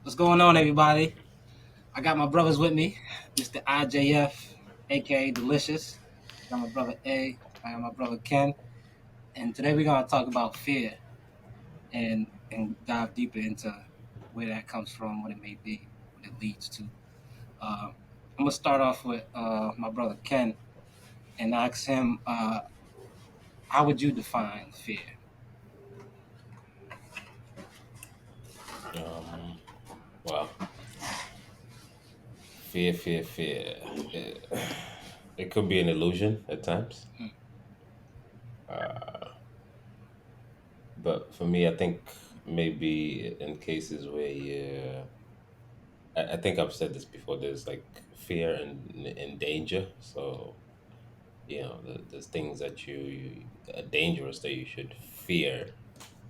What's going on, everybody? I got my brothers with me, Mr. IJF, aka Delicious. I got my brother A. I got my brother Ken, and today we're gonna talk about fear and dive deeper into where that comes from, what it may be, what it leads to. I'm gonna start off with my brother Ken and ask him, how would you define fear? Um, well, fear. It could be an illusion at times. Hmm. Uh, but for me, I think maybe in cases where I think I've said this before, there's like fear and danger. So, there's things that you are dangerous that you should fear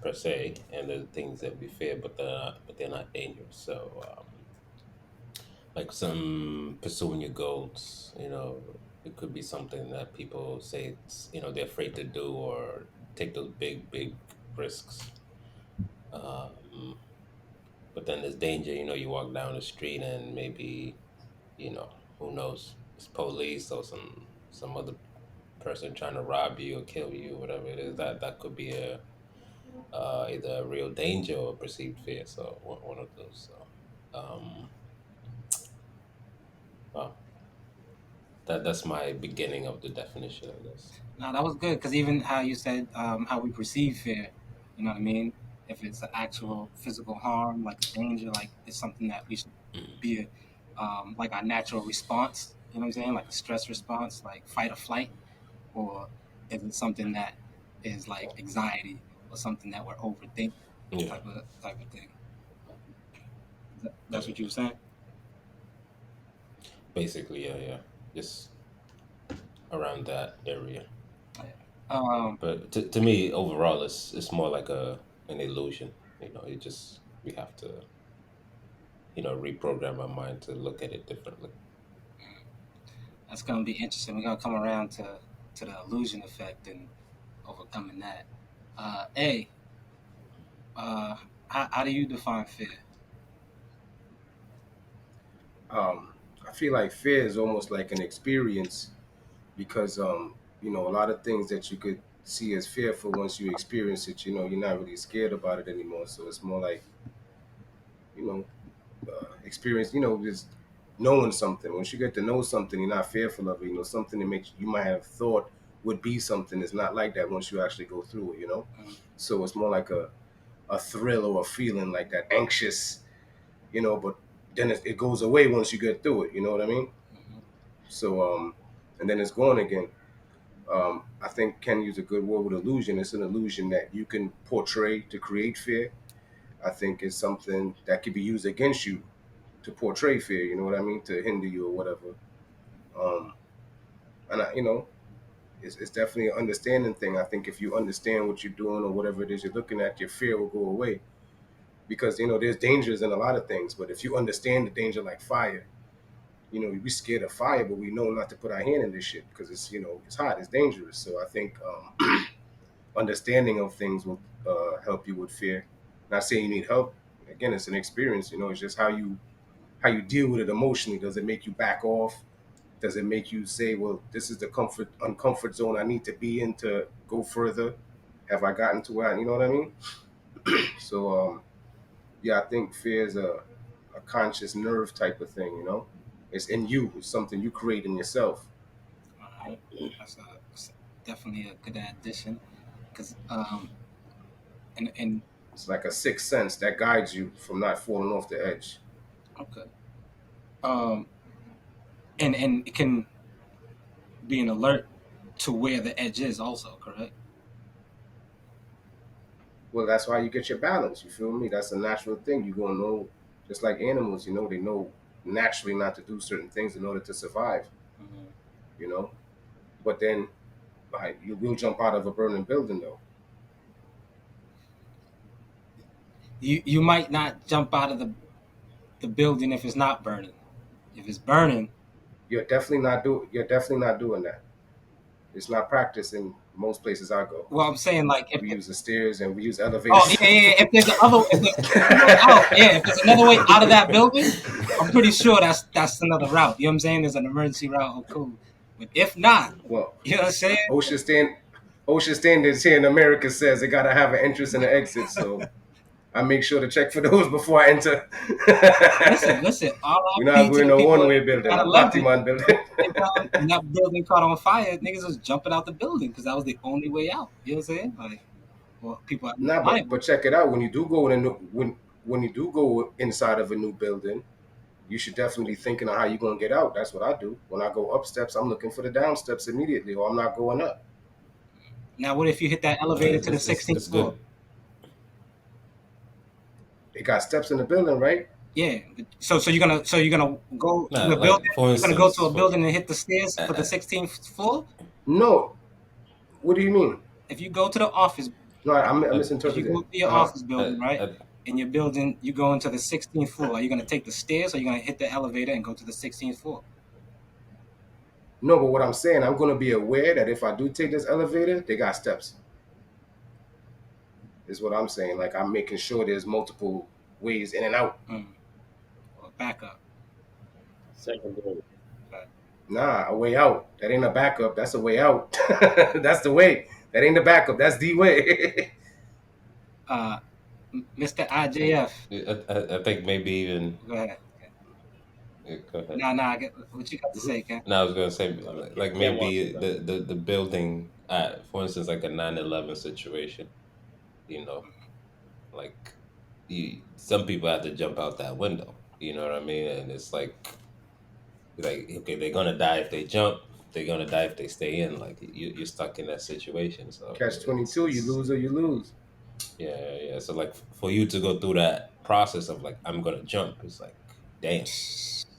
per se, and there's things that we fear, but they're not dangerous. So, like some pursuing your goals, it could be something that people say they're afraid to do or take those big risks. um, but then there's danger. You walk down the street and maybe, who knows, it's police or some other person trying to rob you or kill you, whatever it is. That could be a either a real danger or perceived fear. So one of those. So well, that's my beginning of the definition, I guess. No, that was good because even how you said how we perceive fear, you know what I mean? If it's an actual physical harm, like a danger, like it's something that we should be like our natural response, you know what I'm saying? Like a stress response, like fight or flight, or is it something that is like anxiety or something that we're overthinking Yeah, type of thing? That's what you were definitely. saying? Basically, yeah. Just around that area. Yeah. Um, But to me, overall, it's more like an illusion. We have to, reprogram our mind to look at it differently. that's gonna be interesting. We're gonna come around to the illusion effect and overcoming that. A, Uh, how do you define fear? um, I feel like fear is almost like an experience because a lot of things that you could see as fearful once you experience it, you're not really scared about it anymore. So it's more like you know experience, just knowing something. Once you get to know something, you're not fearful of it. Something that makes you might have thought would be something is not like that once you actually go through it. Mm-hmm. So it's more like a thrill or a feeling like that anxious, but then it goes away once you get through it. You know what I mean? Mm-hmm. So and then it's gone again. I think Ken used a good word with illusion. It's an illusion that you can portray to create fear. I think it's something that could be used against you to portray fear. You know what I mean? To hinder you or whatever. Um, and it's definitely an understanding thing. I think if you understand what you're doing or whatever it is you're looking at, your fear will go away. Because there's dangers in a lot of things, but if you understand the danger, like fire, we scared of fire, but we know not to put our hand in this shit because it's it's hot, it's dangerous. So I think understanding of things will help you with fear. Not saying you need help. Again, it's an experience. It's just how you deal with it emotionally. Does it make you back off? Does it make you say, well, this is the uncomfort zone I need to be in to go further? Have I gotten to where, you know what I mean? So, yeah, I think fear is a conscious nerve type of thing, It's in you. It's something you create in yourself. All right, that's definitely a good addition. Cause and It's like a sixth sense that guides you from not falling off the edge. okay, um, and it can be an alert to where the edge is, also correct. Well, that's why you get your balance. You feel me? That's a natural thing. You're gonna know, just like animals. They know naturally not to do certain things in order to survive. Mm-hmm. You know, but then you will jump out of a burning building, though. You might not jump out of the building if it's not burning. If it's burning, You're definitely not doing. You're definitely not doing that. It's not practicing. Most places I go, Well, I'm saying like if we use the stairs and we use oh elevators. yeah, yeah, yeah. If there's another if there's another way out, yeah, if there's another way out of that building, I'm pretty sure that's another route. You know what I'm saying? There's an emergency route. Oh, cool. But if not, Well, you know what I'm saying? OSHA stand OSHA standards here in America says they gotta have an entrance and an exit, so I make sure to check for those before I enter. Listen, listen. We're not RIP to going the a people one-way in building, a 9/11. Batiman building. Same time when that building caught on fire, niggas was jumping out the building because that was the only way out. You know what I'm saying? Like, well, people at least Nah, my but check it out. When you do go in a new, when you do go inside of a new building, you should definitely thinking of how you're gonna get out. That's what I do. When I go up steps, I'm looking for the down steps immediately, or I'm not going up. Now, what if you hit that No, elevator to the it's 16th floor? good. It got steps in the building, right? Yeah. So you're gonna go to Nah, a building. like for You're gonna go to instance, a building and hit the stairs uh, for the uh, 16th floor. No. What do you mean? If you go to the office, No, I uh, if you go misinterpreted. to your Uh huh. office uh, building, right? uh, In your building, you go into the 16th floor. Are you gonna take the stairs or are you gonna hit the elevator and go to the 16th floor? No, but what I'm saying, I'm gonna be aware that if I do take this elevator, they got steps. Is what I'm saying. Like I'm making sure there's multiple ways in and out. Mm. Or back up. Secondary. But, Nah, a way out. That ain't a backup. That's a way out. That's the way. That ain't the backup. That's the way. uh, Mr. IJF, I think maybe even go ahead. go ahead. Nah. What you got to say, Ken? No, I was gonna say like Ken wants to maybe go. the building, for instance, like a 9/11 situation. You know, like some people have to jump out that window. You know what I mean? And it's like okay, they're gonna die if they jump. They're gonna die if they stay in. Like you're stuck in that situation. So Catch it's 22. You lose or you lose. yeah. So like for you to go through that process of like I'm gonna jump, it's like damn.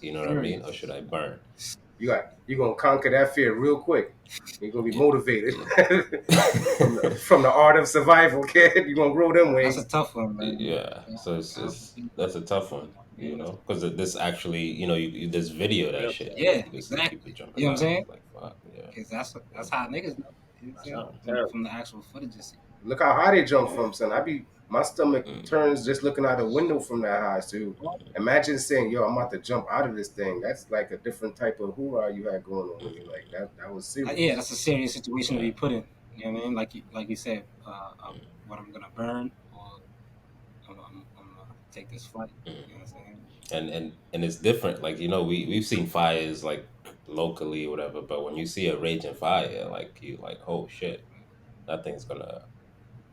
You know what I mean? Or should Serious. I burn? You're gonna conquer that fear real quick. You're gonna be Yeah, motivated yeah. from the art of survival, kid. You're gonna grow them That's a wings. tough one, man. Yeah, Yeah, so it's that's a tough one, you know, because this actually, this video that Real shit, tough. like yeah, you can see exactly. people jumping You know what I'm out. saying? It's like fuck, yeah. Because that's how niggas know. You know what I'm saying? Sounds terrible. From the actual footage you see. Look how high they jump from, son. My stomach Mm. turns just looking out the window from that high. So imagine saying, "Yo, I'm about to jump out of this thing." That's like a different type of hoorah you had going on. You like that. That was Yeah, serious. that's a serious situation to Yeah. be put in. You know what I mean? Like you said, what I'm gonna burn or I'm gonna take this flight. You know what I'm saying? And it's different. Like we've seen fires like locally or whatever, but when you see a raging fire, like you like oh shit, that thing's gonna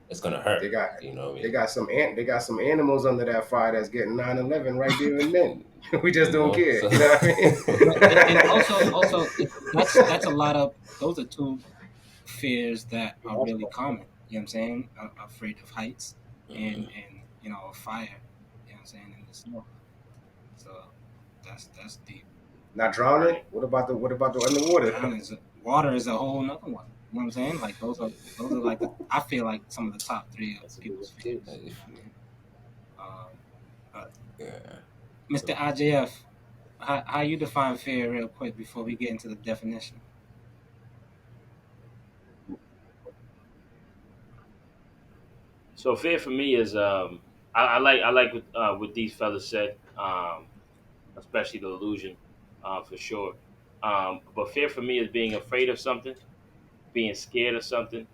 it's gonna hurt. They got You know what I they mean? got they got some animals under that fire that's getting 9/11 right there and then. We just You don't know, care. so You know what I And mean? also that's a lot of those are two fears that are really common. You know what I'm saying? Afraid of heights Mhm. and fire. You know what I'm saying in the snow. So that's deep. Not drowning. Right. What about the underwater? Drowning is water is a whole nother one. You know what I'm saying? Like those are like I feel like some of the top three That's of a good people's fears. excuse. You know what I mean? But Yeah. Mr. IJF, how you define fear real quick before we get into the definition? So fear for me is I like what these fellas said, especially the illusion, for sure. But fear for me is being afraid of something, being scared of something.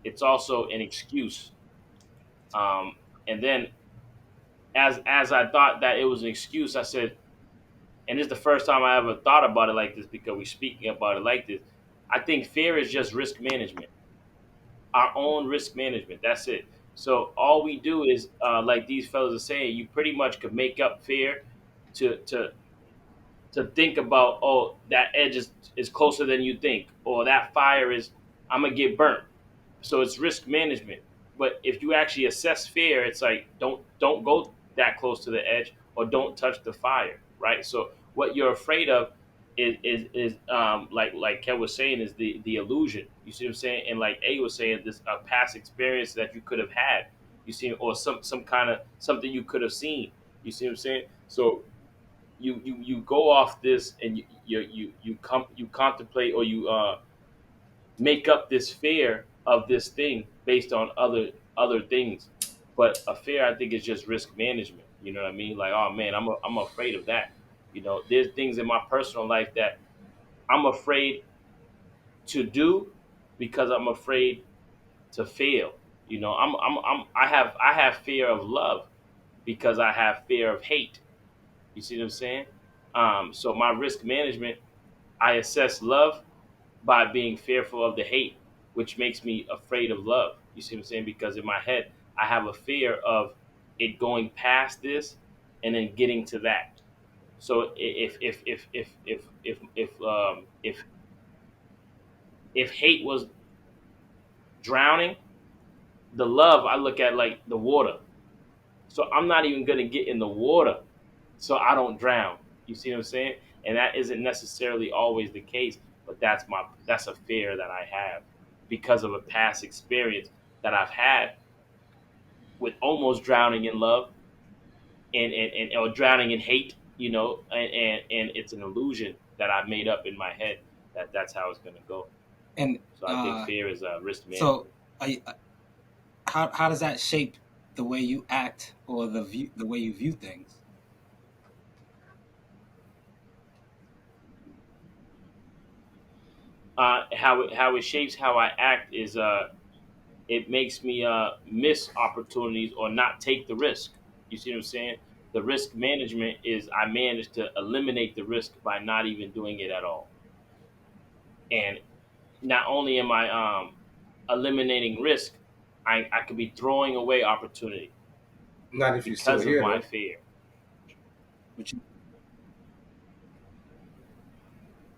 It's also an excuse. Um, and then as I thought that it was an excuse, I said, and this is the first time I ever thought about it like this because we're speaking about it like this. I think fear is just risk management, our own risk management. That's it. So all we do is, like these fellas are saying, you pretty much could make up fear to to to think about, oh, that edge is closer than you think, or that fire is, I'm gonna get burnt. So it's risk management. But if you actually assess fear, it's like don't go that close to the edge or don't touch the fire, right? So what you're afraid of is like Ken was saying is the illusion. You see what I'm saying? And like A was saying, this a past experience that you could have had. You see, or some kind of something you could have seen. You see what I'm saying? So you go off this and you contemplate or make up this fear of this thing based on other things. But a fear, I think, is just risk management. You know what I mean? Like, oh man, I'm afraid of that. You know, there's things in my personal life that I'm afraid to do because I'm afraid to fail. You know, I have fear of love because I have fear of hate. You see what I'm saying? So my risk management, I assess love by being fearful of the hate, which makes me afraid of love. You see what I'm saying? Because in my head, I have a fear of it going past this and then getting to that. So if hate was drowning, the love I look at like the water. So I'm not even gonna get in the water, so I don't drown. You see what I'm saying? And that isn't necessarily always the case, but that's a fear that I have because of a past experience that I've had with almost drowning in love and or drowning in hate, you know, and it's an illusion that I've made up in my head that that's how it's gonna go. And So I think fear is risk so, management. I, how does that shape the way you act or the way you view things? How it shapes how I act is it makes me miss opportunities or not take the risk. You see what I'm saying? The risk management is I manage to eliminate the risk by not even doing it at all. And not only am I eliminating risk, I could be throwing away opportunity Not if you're still because of here my though. fear. Which you,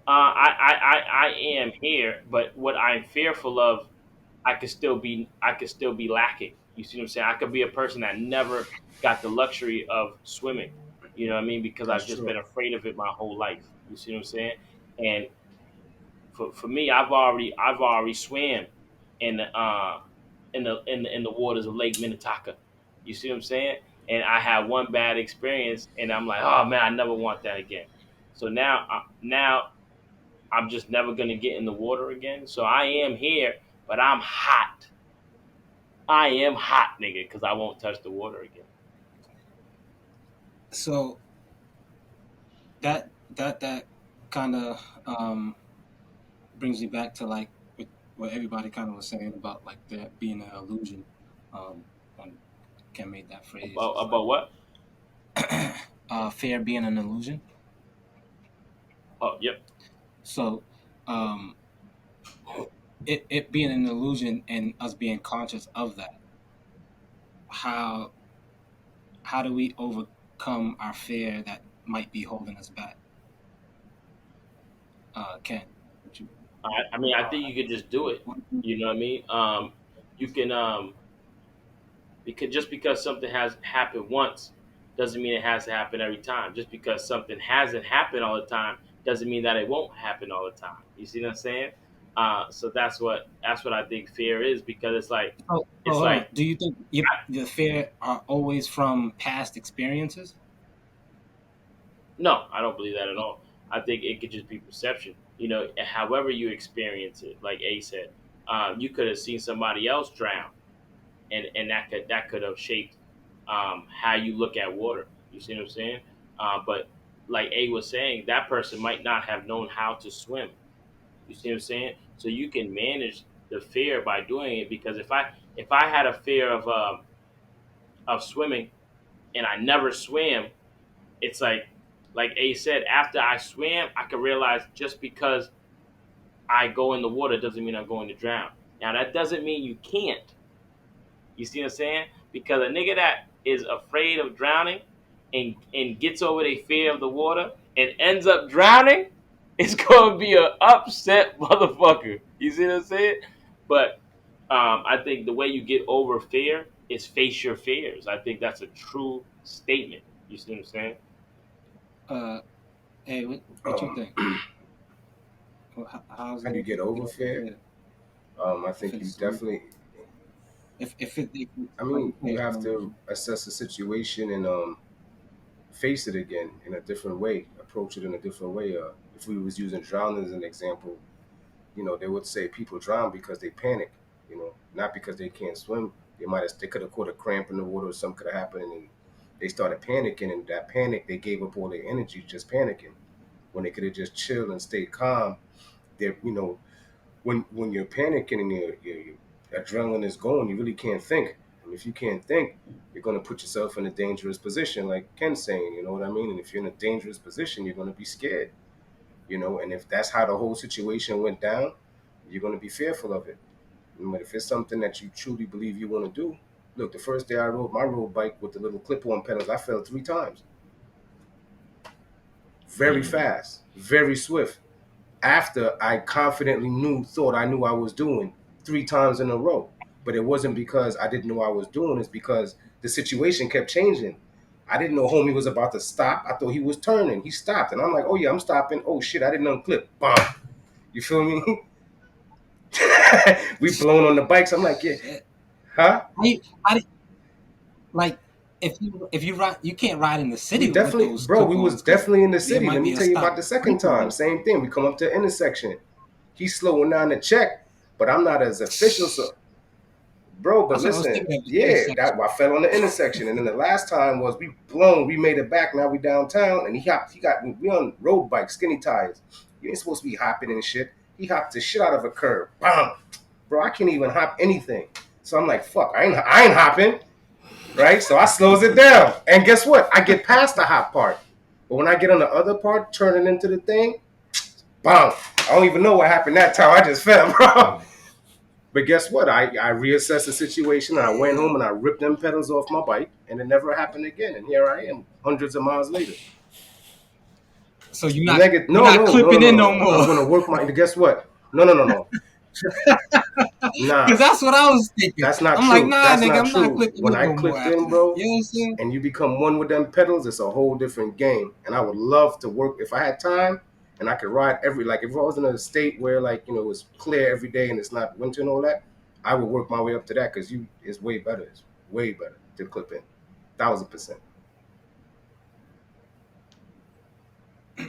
I am here, but what I'm fearful of, I could still be lacking. You see what I'm saying? I could be a person that never got the luxury of swimming. You know what I mean? Because That's I've just true. been afraid of it my whole life. You see what I'm saying? And for me, I've already swam in the in the waters of Lake Minnetonka. You see what I'm saying? And I had one bad experience, and I'm like, oh man, I never want that again. So now I'm just never gonna get in the water again. So I am here, but I'm hot. I am hot, nigga, because I won't touch the water again. so that kind of brings me back to like what everybody kind of was saying about like that being an illusion. When Ken made that phrase, it's like About what? fear being an illusion. Oh, yep. So um, it being an illusion and us being conscious of that, how how do we overcome our fear that might be holding us back? Ken, what you, I mean, I think you could just do it. what, You know what I mean? You can because just because something has happened once doesn't mean it has to happen every time. Just because something hasn't happened all the time doesn't mean that it won't happen all the time. You see what I'm saying? So that's what I think fear is because oh, it's hold on. like Do you think the fear are always from past experiences? no, I don't believe that at all. I think it could just be perception. You know, however you experience it, like A said, you could have seen somebody else drown, and that could have shaped how you look at water. You see what I'm saying? But like A was saying, that person might not have known how to swim. You see what I'm saying? So you can manage the fear by doing it because if I had a fear of swimming and I never swam, it's like A said, after I swam, I could realize just because I go in the water doesn't mean I'm going to drown. Now that doesn't mean you can't. You see what I'm saying? Because a nigga that is afraid of drowning and gets over the fear of the water and ends up drowning, it's gonna be an upset motherfucker. You see what I'm saying? But I think the way you get over fear is face your fears. I think that's a true statement. You see what I'm saying? Uh, hey, what you Um, think? How's how do you it get over get over fear? fear? I If think you it's definitely. if it's I like mean, you say, you it's an have to illusion. assess the situation and face it again in a different way, approach it in a different way. If we was using drowning as an example, they would say people drown because they panic, not because they can't swim. They could have caught a cramp in the water or something could have happened, and they started panicking, and that panic they gave up all their energy just panicking when they could have just chilled and stayed calm. They're when you're panicking and your adrenaline is going, you really can't think. And if you can't think, you're going to put yourself in a dangerous position, like Ken's saying. You know what I mean? And if you're in a dangerous position, you're going to be scared. And if that's how the whole situation went down, you're going to be fearful of it. But if it's something that you truly believe you want to do, look, the first day I rode my road bike with the little clip-on pedals, I fell 3 times. Very fast, very swift. After I confidently thought I knew I was doing 3 times in a row. But it wasn't because I didn't know I was doing, it's because the situation kept changing. I didn't know homie was about to stop. I thought he was turning. He stopped. And I'm like, oh yeah, I'm stopping. Oh shit, I didn't unclip. Bomb. You feel me? We blown on the bikes. I'm like, yeah. Shit. Huh? Like if you ride, you can't ride in the We city with definitely, those bro, we was clip-ons 'cause definitely in the there city. might Let me be a tell you about stop the second right time. there. Same thing. We come up to the intersection. He's slowing down to check, but I'm not as official. So bro, but That's what I was listen, thinking of, the yeah, intersection. that I fell on the intersection, and then the last time was we made it back. Now we downtown, and we on road bike, skinny tires. You ain't supposed to be hopping and shit. He hopped the shit out of a curb, bam, bro. I can't even hop anything, so I'm like, fuck, I ain't hopping, right? So I slows it down, and guess what? I get past the hop part, but when I get on the other part, turning into the thing, bam, I don't even know what happened that time. I just fell, bro. But guess what? I reassessed the situation and I went home and I ripped them pedals off my bike and it never happened again. And here I am, hundreds of miles later. So No, you're not no, no, no, clipping no, in no, no no. I'm more. gonna work my. Guess what? No, no, no, no. Cause Nah, that's what I was thinking. that's not I'm like, true. nah, That's nigga, not I'm not true. clipping When in I no more clipped after in, that. bro, You know what I'm saying? and you become one with them pedals, it's a whole different game. And I would love to work if I had time and I could ride like if I was in a state where it was clear every day and it's not winter and all that, I would work my way up to that because it's way better. It's way better to clip in. 1,000%. Yeah,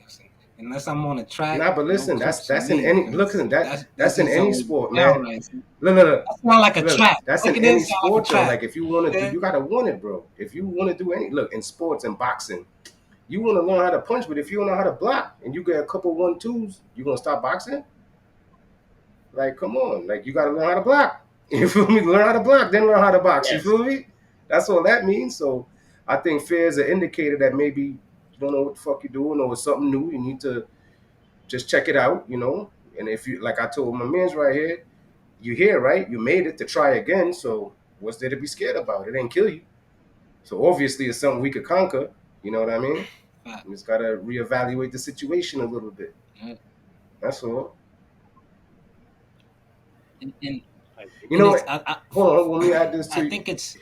listen. Unless I'm on a track, Nah, but no listen, clips for that's in me, any look because listen, that that's that's in just any always sport, man. downright. Look, look, look, That sound like a look. trap. That's Look in at any this, sound like a sport though. trap. Like if you want to do, Yeah. you gotta want it, bro. If you want to do look in sports and boxing, you want to learn how to punch, but if you don't know how to block and you get a couple 1-2s, you gonna stop boxing? Like, come on, like you gotta learn how to block. You feel me? Learn how to block, then learn how to box. You Yes. feel me? That's all that means. So I think fear is an indicator that maybe you don't know what the fuck you're doing or it's something new. You need to just check it out. And if you, like I told my man's right here, you here, right? You made it to try again. So what's there to be scared about? It ain't kill you. So obviously it's something we could conquer. You know what I mean? Fact. We just gotta reevaluate the situation a little bit. Yeah. That's all. And I agree. You and know it's what? Hold on, let me add this I to you. think it's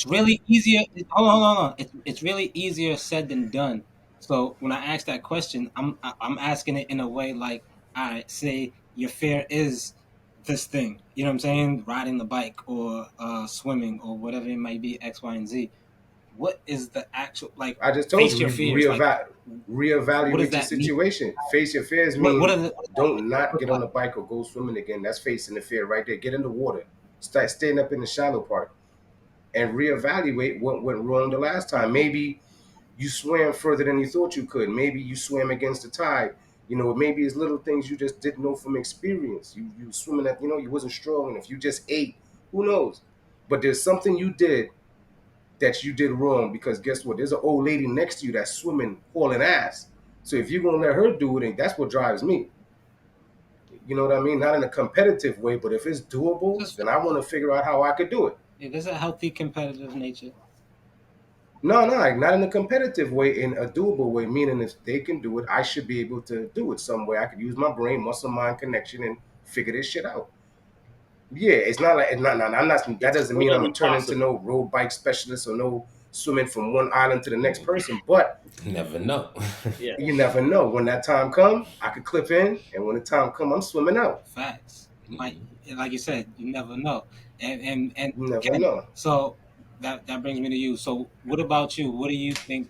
really easier. Hold on. It's really easier said than done. So when I ask that question, I'm asking it in a way like, all right, say your fear is this thing. You know what I'm saying? Riding the bike or swimming or whatever it might be, X, Y, and Z. What is the actual like? I just told Face you, your fears. Like, what does reevaluate your that mean? situation. Face your fears What mean does don't that not look get on like? the bike or go swimming again. That's facing the fear right there. Get in the water. Start staying up in the shallow part and reevaluate what went wrong the last time. Maybe you swam further than you thought you could. Maybe you swam against the tide. Maybe it's little things you just didn't know from experience. You swimming at you wasn't strong enough. You just ate. Who knows? But there's something you did that you did wrong because guess what? There's an old lady next to you that's swimming, hauling ass. So if you're gonna let her do it, and that's what drives me. You know what I mean? Not in a competitive way, but if it's doable, Just then I want to figure out how I could do it. there's a healthy competitive nature. No, no, not in a competitive way, in a doable way. Meaning, if they can do it, I should be able to do it some way. I could use my brain, muscle, mind connection, and figure this shit out. Yeah, it's not like I'm not. That It's doesn't mean more I'm than gonna turn into possible. no road bike specialist or no swimming from one island to the next person. But Never know. you Yes. never know. When that time come, I could clip in, and when the time come, I'm swimming out. Facts. You might, like you said, you never know. And You never Ken, know. so that brings me to you. So what about you? What do you think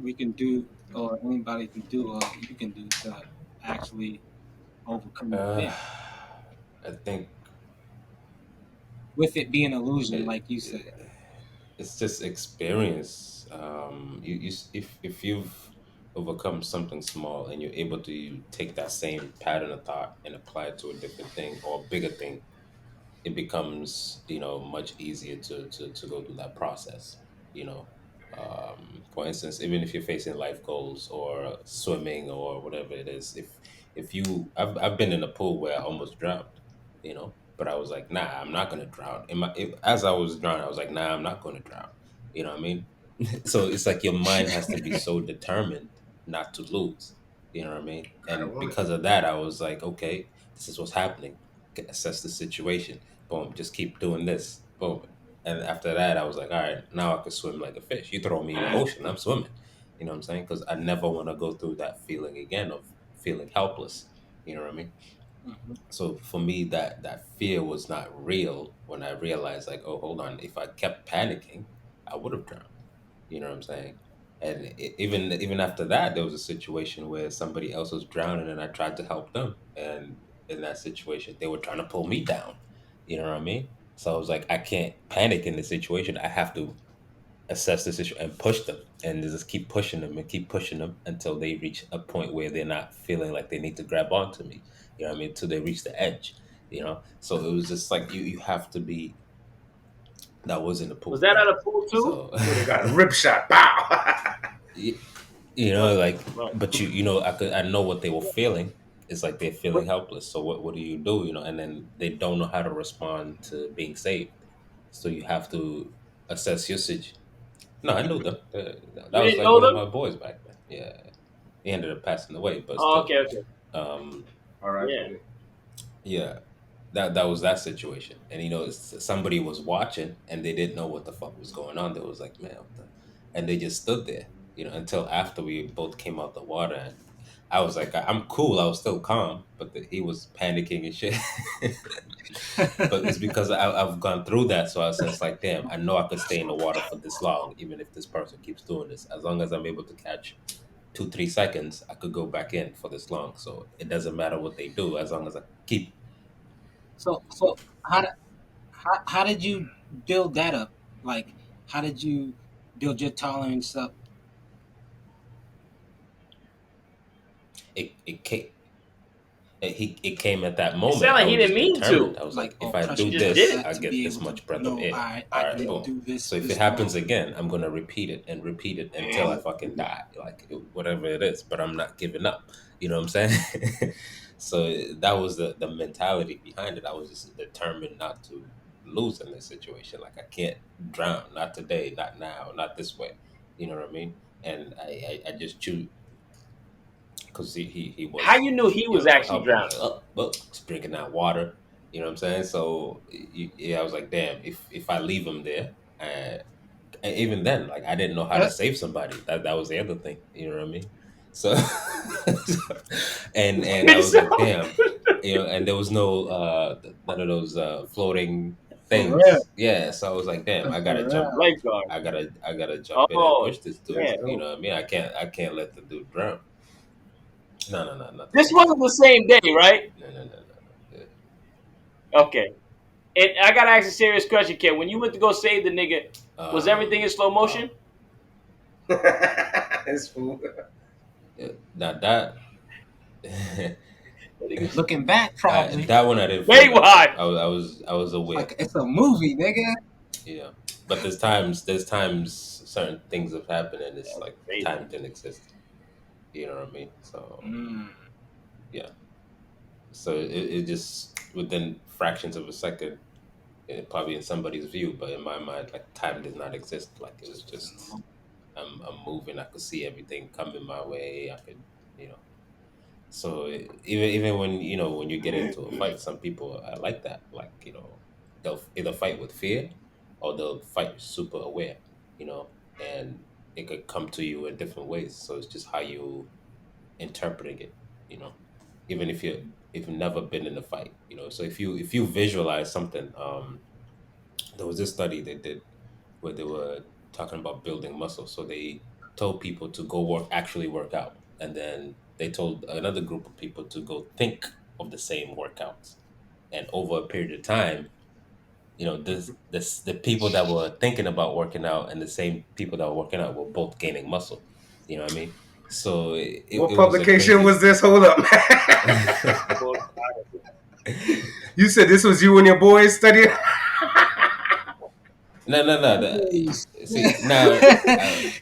we can do, or anybody can do, or you can do to actually overcome the Uh, fear I think with it being illusion, it, like you said. it it's just experience. If you've overcome something small and you're able to take that same pattern of thought and apply it to a different thing or a bigger thing, it becomes much easier to go through that process. You know, for instance, even if you're facing life goals or swimming or whatever it is, if you I've been in a pool where I almost drowned, but I was like, nah, I'm not gonna drown. As I was drowning, I was like, nah, I'm not gonna drown. You know what I mean? So it's like your mind has to be so determined not to lose. You know what I mean? I don't And want because of that, I was like, okay, this is what's happening. Assess the situation. Boom, just keep doing this. Boom. And after that, I was like, all right, now I can swim like a fish. You throw me in the ocean, I'm swimming. You know what I'm saying? Because I never want to go through that feeling again of feeling helpless. You know what I mean? Mhm. So for me, that fear was not real when I realized, like, oh, hold on, if I kept panicking, I would have drowned. You know what I'm saying? And even after that, there was a situation where somebody else was drowning, and I tried to help them. And in that situation, they were trying to pull me down. You know what I mean? So I was like, I can't panic in this situation. I have to assess the situation and push them, and just keep pushing them and keep pushing them until they reach a point where they're not feeling like they need to grab onto me. You know what I mean? Until they reach the edge. So it was just like you have to be. That was in the Was pool, that yeah. at a pool too? So would have got a rip shot. Bow. like, Right. but I know what they were feeling. It's like they're feeling helpless. So what do? And then they don't know how to respond to being saved. So you have to assess your situation. No, I knew them. That You was didn't like know one of them? my boys back then. Yeah, he ended up passing away, but Oh, still. okay, okay. um All right, Yeah. buddy. yeah, that was that situation. And somebody was watching and they didn't know what the fuck was going on. They was like, man, what the? And they just stood there, until after we both came out the water. And I was like, I'm cool. I was still calm, but he was panicking and shit. But it's because I've gone through that. So I was just like, damn, I know I could stay in the water for this long, even if this person keeps doing this. As long as I'm able to catch 2 3 seconds, I could go back in for this long. So it doesn't matter what they do, as long as I keep. So how did you build that up? Like, how did you build your tolerance up? It came at that It moment. sounded I like he was didn't just mean determined. to. I was Like, like, if or I trust He do just yourself this, did it. I to get be this able to much breath of know, air. I All right, can boom. do this So for if it this happens amount. again, I'm gonna repeat it and repeat it until I fucking die, like whatever it is. But I'm not giving up. You know what I'm saying? So that was the mentality behind it. I was just determined not to lose in this situation. Like, I can't drown. Not today. Not now. Not this way. You know what I mean? And I just choose, because he How was you knew he was yelling for actually help. I'm drowning? like, oh, well, he's drinking that water. You know what I'm saying? So yeah, I was like, damn, if I leave him there, and even then, like, I didn't know how to Uh, save somebody. That was the other thing. You know what I mean? So, and I was So, like, damn, and there was no none of those floating for real, things. Yeah, so I was like, damn, I gotta for jump. real. lifeguard. I gotta jump in and Oh, push this dude. yeah. You know what I mean? I can't let the dude drown. No, no, no, not the This same day. wasn't the same day, right? No, no, no, no, no. Yeah. Okay. And I gotta ask a serious question, Ken. When you went to go save the nigga, was everything in slow motion? Wow. It's food. Yeah, that That nigga- Looking back, probably that one I didn't feel Wait, that way. what? I was it's aware. like it's a movie, nigga. Yeah, but there's times certain things have happened and it's That's like crazy. time didn't exist. You know what I mean? So Mm. yeah, so it just within fractions of a second, probably in somebody's view, but in my mind, like, time did not exist. Like, it was just I'm moving. I could see everything coming my way. I could, you know. So even when you get into a fight, some people are like that. Like, they'll either fight with fear or they'll fight super aware. And it could come to you in different ways. So it's just how you interpreting it. You know, even if you've never been in a fight. So if you visualize something, there was this study they did where they were talking about building muscle. So they told people to go actually work out, and then they told another group of people to go think of the same workouts, and over a period of time, this the people that were thinking about working out and the same people that were working out were both gaining muscle. You know what I mean? So What it was a publication was crazy. this? Hold up. Well, You said this was you and your boys studying? No, no, no. Nice. See now,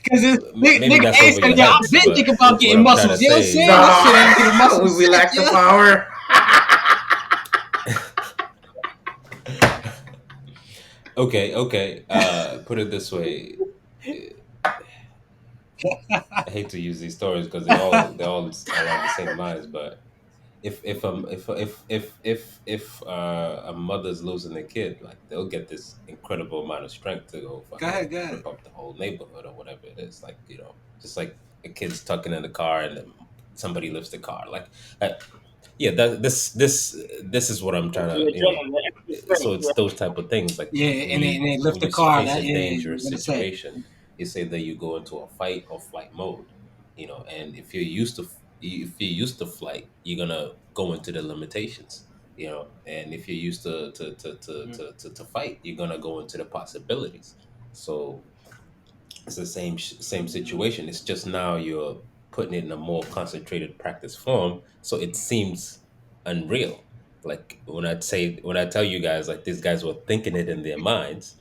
Because maybe nigga that's A over said, your yeah, I've heads. been But thinking about what getting I'm trying to muscles. You know what I'm say saying? is, That shit ain't getting Nah, muscles we set, lack the yeah. power. okay, okay. Put it this way. I hate to use these stories because they're all along the same lines. But if a mother's losing a kid, like they'll get this incredible amount of strength to go Go fucking ahead, go ahead. rip up the whole neighborhood or whatever it is. Like just like a kid's tucking in the car and then somebody lifts the car. Like, uh, yeah, this is what I'm the trying to adrenaline, the extra so strength. it's Yeah. those type of things like Yeah, and they lift when the you car. face a That yeah, you're dangerous gonna say. situation, it's either you go into a fight or flight mode, and if you're used to flight, you're gonna go into the limitations, and if you're used to fight, you're gonna go into the possibilities. So it's the same situation. It's just now you're putting it in a more concentrated practice form, so it seems unreal. Like when I tell you guys, like these guys were thinking it in their minds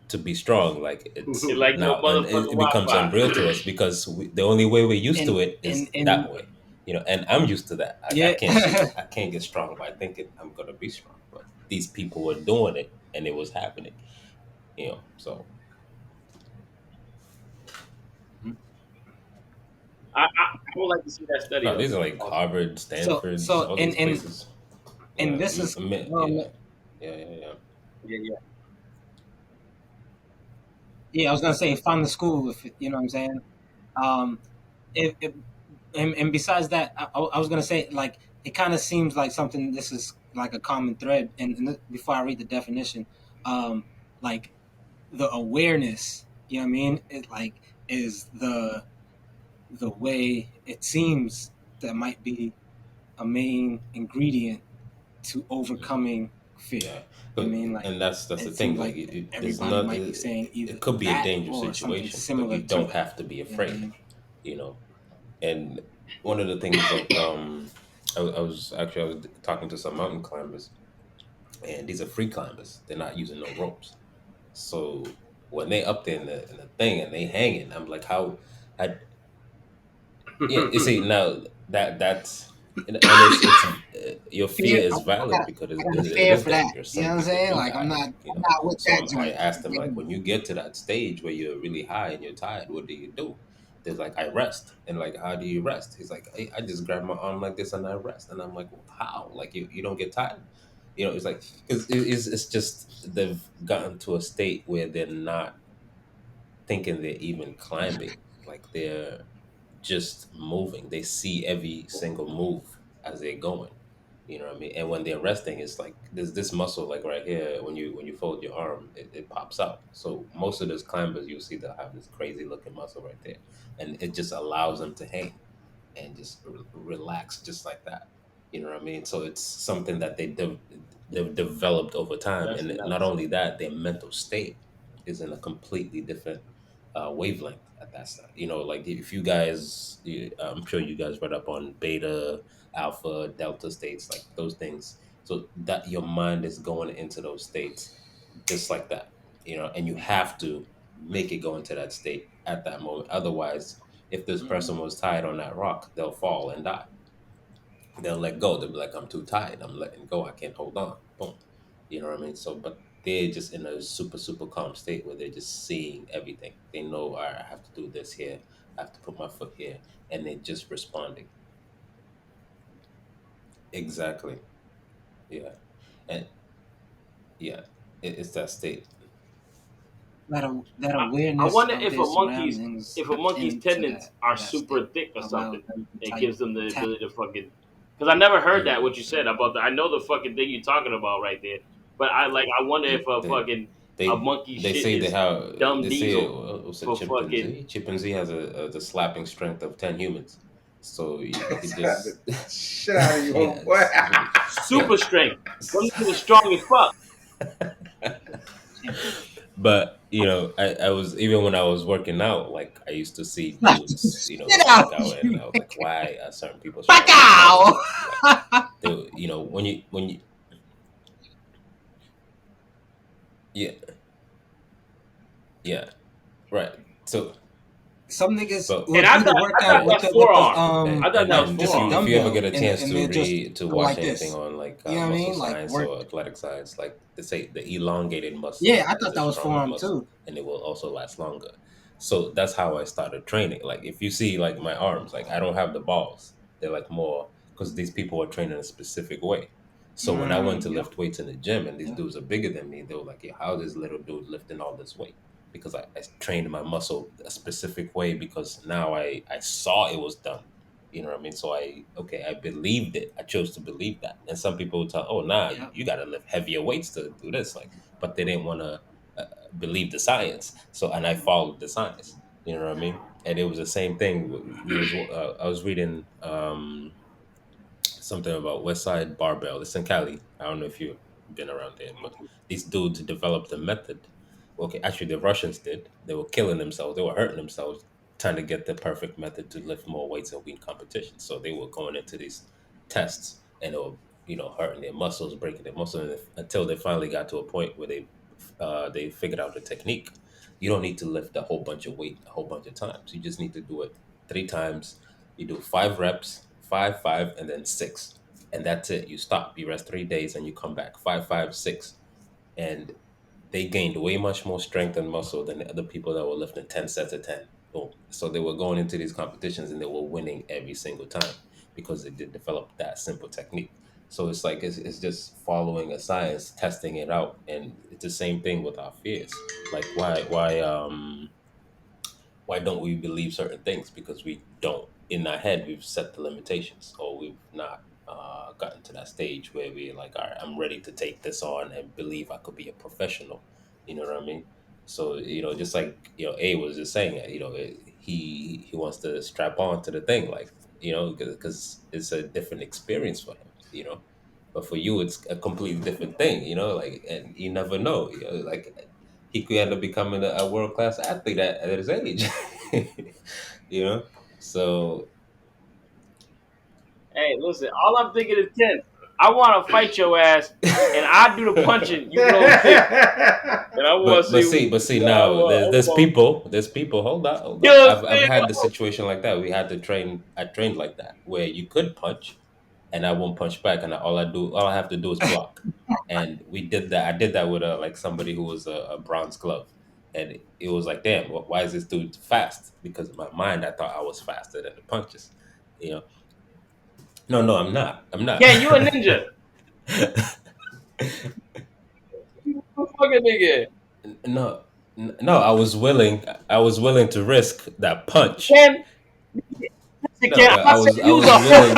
to be strong, like it's It's like no now motherfucking it becomes unreal to Wi-Fi. us because the only way we're used And to it and is and that way, and I'm used to that. I yeah. can't be I can't get strong by thinking I'm gonna be strong, but these people were doing it and it was happening, so I would like to see that study no, though. these are like Also, Harvard, so Stanford's, so all and these and places. and Yeah, this is yeah, well, yeah, yeah, yeah. yeah, yeah. yeah. I was gonna say find the school if you know what I'm saying. Um, if and besides that, I was gonna say like it kind of seems like something. This is like a common thread. And before I read the definition, um, like the awareness, you know what I mean? It like is the way it seems that might be a main ingredient to overcoming fear. Yeah, You know but what I mean? Like and that's the it thing. seems Like like there's everybody not. might be saying either It could be a that dangerous or something situation, but similar you to don't that. have to be You know what I afraid. mean? You know, and one of the things like I was talking to some mountain climbers, and these are free climbers. They're not using no ropes. So when they up there in the thing and they hanging, I'm like, how? I Yeah, you see now that's and it's your Fear. fear is valid because I got a it fear is for that. dangerous. You know Some what I'm people saying? do Like die. I'm not with So that I joint. asked them like, when you get to that stage where you're really high and you're tired, what do you do? There's like I rest, and like how do you rest? He's like, I just grab my arm like this and I rest, and I'm like, well, how? Like you don't get tired? It's like because it's just they've gotten to a state where they're not thinking they're even climbing, like they're just moving. They see every single move as they're going. You know what I mean? And when they're resting, it's like there's this muscle like right here when you fold your arm, it pops out. So most of those climbers you'll see they'll have this crazy looking muscle right there. And it just allows them to hang and just relax just like that. You know what I mean? So it's something that they've developed over time, That's and not nuts. only that, their mental state is in a completely different wavelength at that time. Like if you guys, I'm sure you guys read up on beta, alpha, delta states, like those things. So that your mind is going into those states just like that, and you have to make it go into that state at that moment. Otherwise, if this person was tied on that rock, they'll fall and die. They'll let go. They'll be like, I'm too tired. I'm letting go. I can't hold on. Boom. You know what I mean? So, but they're just in a super, super calm state where they're just seeing everything. They know, all right, I have to do this here. I have to put my foot here. And they're just responding. Exactly. Yeah. And yeah, it's that state. That I awareness wonder of if their a monkey's surroundings if a monkey's into tendons are that state super thick or allows something. them to It type gives them the tap. ability to fucking. Because I never heard that Mm. what you said about that. I know the fucking thing you're talking about right there, but I wonder if a They, fucking a they, monkey they shit say they is have, dumb they say, diesel what's a for fucking. chimpanzee? Chimpanzee has the slapping strength of 10 humans. So you could Shit out just of, shit out of you, yeah, homeboy. yeah. Super strength. Them niggas was strong as fuck. But I was, even when I was working out, like I used to see Slap dudes, the shit out work of out, and you. I was like, why are certain people Back stronger than other out. people? Like they, when you yeah, yeah, right. So, Some niggas but And will do the I workout thought with that's the forearm. I thought that was and just a forearm. if you ever get dumbbell a and chance they just to go watch like anything this. on like You know what I muscle mean? Like science work. or athletic science, like they say the elongated muscle Yeah, I is thought the that was stronger forearm muscle, too. and it will also last longer. So that's how I started training. Like if you see like my arms, like I don't have the balls. They're like more because these people are trained in a specific way. So when I went to Yep. lift weights in the gym and these Yep. dudes are bigger than me, they were like, "Yeah, how is this little dude lifting all this weight?" Because I trained my muscle a specific way because now I saw it was done. You know what I mean? So I believed it. I chose to believe that. And some people would tell, "Oh, nah, Yep. you got to lift heavier weights to do this." Like, but they didn't want to believe the science. So, and I followed the science. You know what I mean? And it was the same thing. I was reading something about West Side Barbell. It's in Cali. I don't know if you've been around there, but these dudes developed a method. Okay, actually, the Russians did. They were killing themselves. They were hurting themselves trying to get the perfect method to lift more weights and win competitions. So they were going into these tests and they were, hurting their muscles, breaking their muscles until they finally got to a point where they figured out the technique. You don't need to lift a whole bunch of weight a whole bunch of times. You just need to do it 3 times. You do 5 reps, five, and then six, and that's it. You stop. You rest 3 days, and you come back. Five, five, six, and they gained way much more strength and muscle than the other people that were lifting 10 sets of 10. Boom. So they were going into these competitions and they were winning every single time because they did develop that simple technique. So it's like it's just following a science, testing it out, and it's the same thing with our fears. Like why don't we believe certain things? Because we don't, in our head we've set the limitations, or we've not gotten to that stage where we're like, all right, I'm ready to take this on and believe I could be a professional. You know what I mean? So just like A was just saying, he wants to strap on to the thing, like because it's a different experience for him. But for you it's a completely different thing. Like, and you never know. Like he could end up becoming a world class athlete at his age. you know, so Hey, listen, all I'm thinking is Ken. I want to fight your ass, and I do the punching. You throw the kick, and I want to but see. see I now there's want. people. Hold on, hold You on. know what I'm I've saying? had the situation like that. We had to train. I trained like that where you could punch, and I won't punch back, and all I have to do is block. And we did that. I did that with like somebody who was a bronze glove, and it was like, damn, why is this dude fast? Because in my mind, I thought I was faster than the punches. You know, no, no, I'm not. I'm not. Ken, you a ninja. You a fucking nigga. No, no, I was willing to risk that punch. Ken, No, Ken, I'm but not saying I you was was a willing. whole.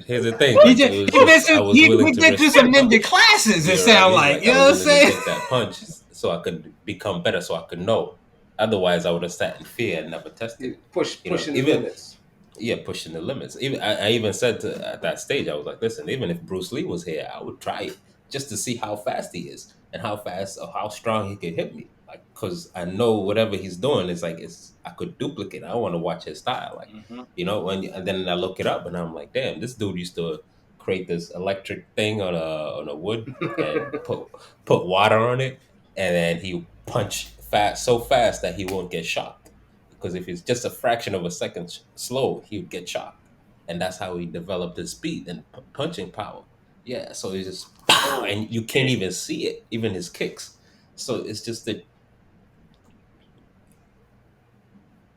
Here's the thing, like it was just I was He willing to been through risk some that ninja punch. classes. It You know what I sound mean? like, Like you I know was what I'm willing to saying? take that punch so I could become better, so I could know. Otherwise, I would have sat in fear and never tested. Pushing the Even limits. yeah, pushing the limits. Even I even said at that stage, I was like, listen, even if Bruce Lee was here, I would try it just to see how fast he is and how fast or how strong he could hit me. Like, cause I know whatever he's doing is like I could duplicate. I want to watch his style. Like, Mhm. and then I look it up and I'm like, damn, this dude used to create this electric thing on a wood and put water on it, and then he punch so fast that he won't get shocked, because if it's just a fraction of a second slow, he would get shocked, and that's how he developed his speed and punching power. Yeah, so it's just pow, Oh and you can't shit, even see it, even his kicks. So it's just that,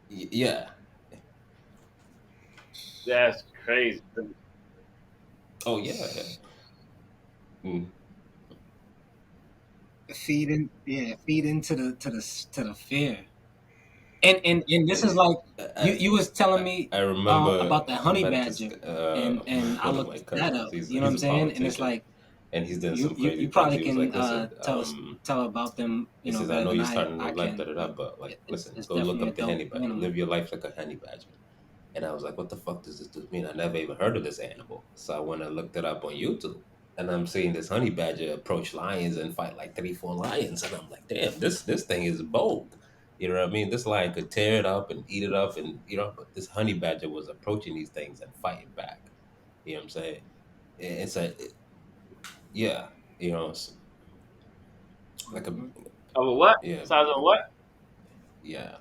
yeah. that's crazy. Oh yeah, yeah. Mm. Feed into the fear. And this is like you was telling me I remember about the I honey met this badger, and I one of my looked that cousins. up. You know what He's I'm a saying? And it's politician, like and he's done you some you, crazy you things. probably He was can like, listen, tell about them, he says, I better know than you're I starting to I live, da can, da da, but but like, listen, it's go look definitely a up the dope honey badger, animal. live your life like a honey badger. And I was like, what the fuck does this dude mean? I never even heard of this animal. So I went and looked it up on YouTube. And I'm seeing this honey badger approach lions and fight like 3, 4 lions. And I'm like, damn, this thing is bold. You know what I mean? This lion could tear it up and eat it up. And, but this honey badger was approaching these things and fighting back. You know what I'm saying? It's yeah, it's like Mhm. Of a what? yeah, Size of what? yeah,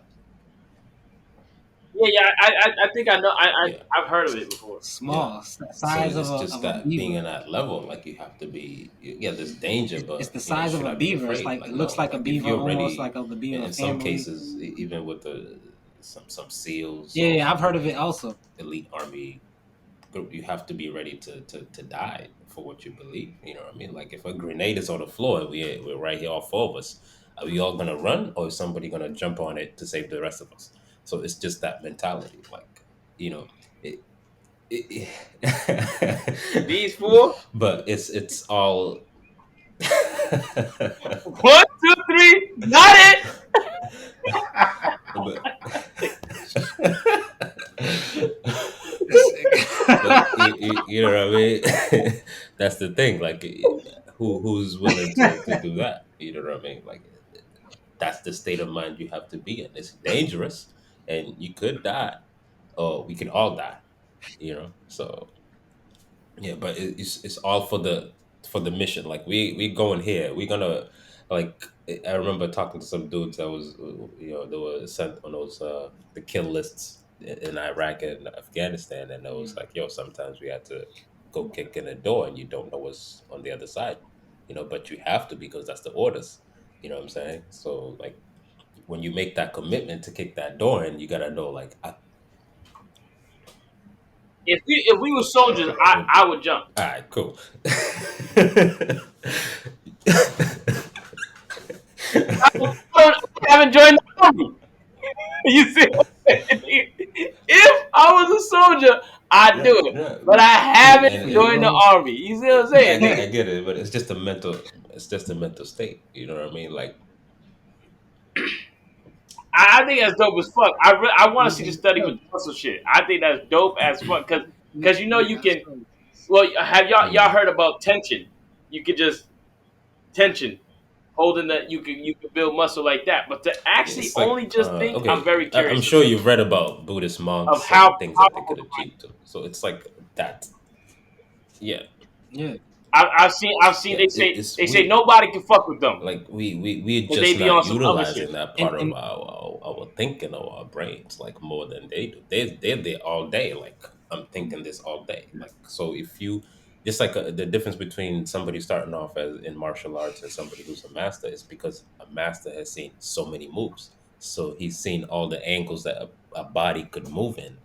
Yeah, yeah. I think I know. yeah. I've heard of it before. Yeah. Small, So size it's just of a that being beaver. in that level, like you have to be, yeah, there's danger, It's but the size of should a I be beaver. It's afraid? like Like, it looks no, like a like if beaver, you're almost ready, like of the beaver in some family. cases, even with some SEALs Yeah, or yeah, I've heard of it also. elite army group, you have to be ready to die for what you believe. You know what I mean? Like if a grenade is on the floor and we're right here, all 4 of us, are we all gonna run or is somebody gonna jump on it to save the rest of us? So it's just that mentality, like you know, it, These four. but it's all One, two, three. Got it. but but you know what I mean. That's the thing, like who's willing to do that, you know what I mean, like that's the state of mind you have to be in. It's dangerous and you could die or we can all die, so yeah, but it's all for the mission. Like we going here. We're gonna like. I remember talking to some dudes that was they were sent on those the kill lists in Iraq and Afghanistan, and it was like, yo, sometimes we had to go kick in a door, and you don't know what's on the other side, but you have to because that's the orders. You know what I'm saying? So like when you make that commitment to kick that door in, you gotta know like If we were soldiers, all I would jump. right, cool. I haven't joined the army. You see what I'm saying? If I was a soldier, I'd Yeah, do it. yeah. But I haven't And joined the army. You see what I'm I saying, get, nigga? I get it, but it's just a mental state. You know what I mean? Like, I think that's dope as fuck. I want to see the study with the muscle shit. I think that's dope as fuck because you can. Well, have y'all mm, heard about tension? You could just tension holding that you could build muscle like that. But to actually it's like, only just think, I'm okay, very I'm curious sure you've read about Buddhist of monks how and things that they powerful could the mind. achieve too. So it's like that. Yeah, Yeah, I've seen yeah. It's they say nobody can fuck with them like we're because they just be on not some other utilizing shit. that part of and our thinking or our brains like more than they do. They're there all day. Like I'm thinking this all day. Like so, if you just like the difference between somebody starting off as in martial arts and somebody who's a master is because a master has seen so many moves. So he's seen all the angles that a body could move in.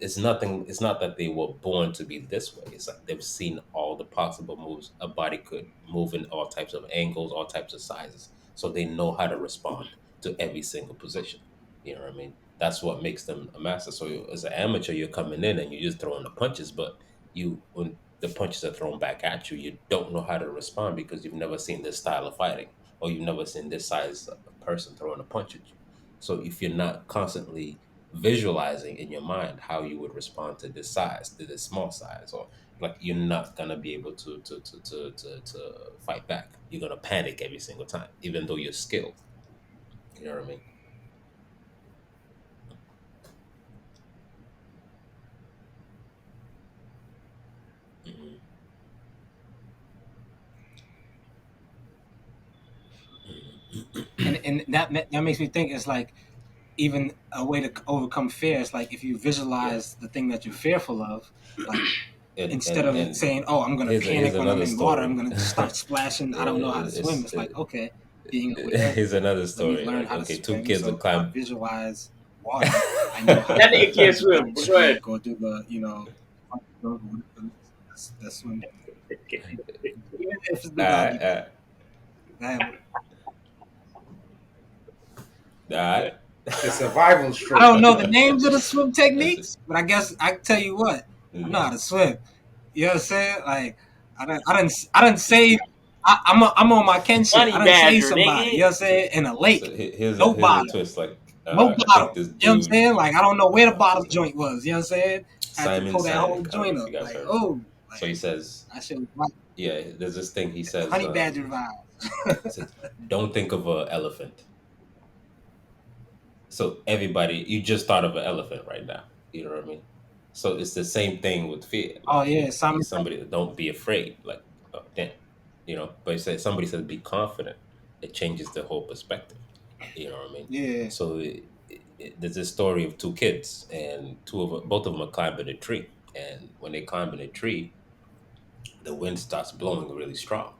It's nothing. It's not that they were born to be this way. It's like they've seen all the possible moves a body could move in all types of angles, all types of sizes. So they know how to respond to every single position. You know what I mean? That's what makes them a master. So as an amateur, you're coming in and you're just throwing the punches, but when the punches are thrown back at you, you don't know how to respond because you've never seen this style of fighting or you've never seen this size of person throwing a punch at you. So if you're not constantly visualizing in your mind how you would respond to this size, to this small size, or like you're not gonna be able to fight back. You're gonna panic every single time, even though you're skilled. You know what I mean? Hmm. and that makes me think it's like even a way to overcome fear is like if you Yeah, visualize the thing that you're fearful of, like and instead and of and saying, "Oh, I'm gonna here's panic when I'm another in water. I'm story. gonna just start splashing. I don't know how to swim." It's It's like okay, being aware. here's another Let me story. learn Like how to okay, two swim. kids will So if I climb. visualize water, I know how That to nigga can't swim. But go ahead. backstroke or do the swim. Even if it's Uh, the doggy uh, paddle. I have uh, The survival I stroke. don't know the names of the swim that's it. techniques, but I guess I can tell you what I know how Mhm. to swim. You know what I'm saying? Like I didn't save. I'm on my Ken shit. I Honey didn't save badger, somebody. You know nigga. what I'm saying? In a So lake, here's no a bottom. twist. Like both I think bottoms. this You know what I'm dude, saying? Like I don't know where the what's bottom his name? joint was. You know what I'm saying? Had to Simon pull that whole Sinek. I don't know joint if you up. guys Like heard of him. oh, So like he says, I should like yeah, there's this thing he says. honey badger vibes. He says, don't think of an elephant. So everybody, you just thought of an elephant right now. You know what I mean? So it's the same thing with fear. Oh Like yeah, somebody don't be afraid. Like oh, damn, But somebody says be confident. It changes the whole perspective. You know what I mean? yeah. So there's this story of two kids, and both of them are climbing a tree. And when they climb in a tree, the wind starts blowing really strong.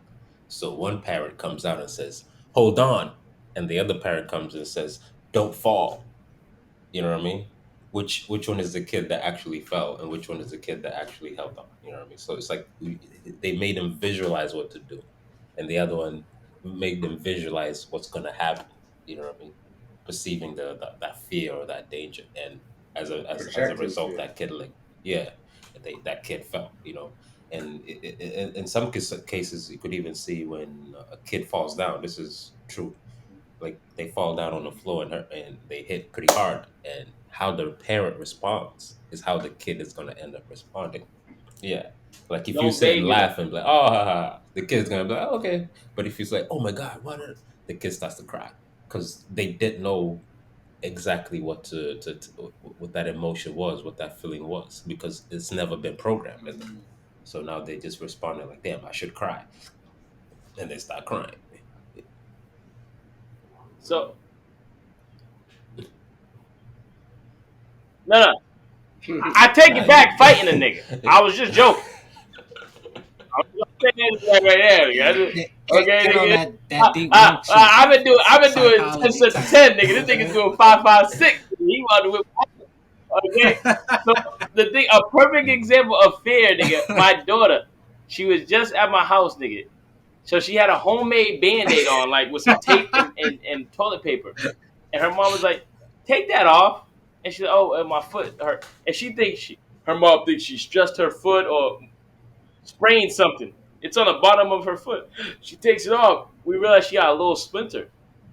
So one parrot comes out and says, "Hold on," and the other parrot comes and says, "Don't fall." You know what I mean? Which one is the kid that actually fell, and which one is the kid that actually held on? You know what I mean? So it's like they made them visualize what to do, and the other one made them visualize what's going to happen. You know what I mean? Perceiving that fear or that danger, and as a Projecting result, fear. that kid yeah, that kid fell. And in some cases, you could even see when a kid falls down. This is true, like they fall down on the floor and they hit pretty hard, and how the parent responds is how the kid is going to end up responding. Yeah, like if you Don't sit and baby them. laugh and be like, oh ha, ha, the kid's going to be like, oh, okay. But if you say, oh my god, the kid starts to cry because they didn't know exactly what that emotion was, what that feeling was, because it's never been programmed in them. So now they just responding like, damn, I should cry, and they start crying. So no, no, I take Nah, it back. Fighting a nigga. I was just joking. I was just saying that right there. Nigga. Get, Okay, get on nigga. that deep woke shit, I've been doing 10 psychology sets of type. 10, nigga. This nigga's doing 556. He want to whip. Okay, so the thing, a perfect example of fear, nigga. My daughter, she was just at my house, nigga. So she had a homemade band-aid on, like with some tape and toilet paper. And her mom was like, "Take that off." And she's like, "Oh, my foot hurt." And her mom thinks she stressed her foot or sprained something. It's on the bottom of her foot. She takes it off. We realize she got a little splinter.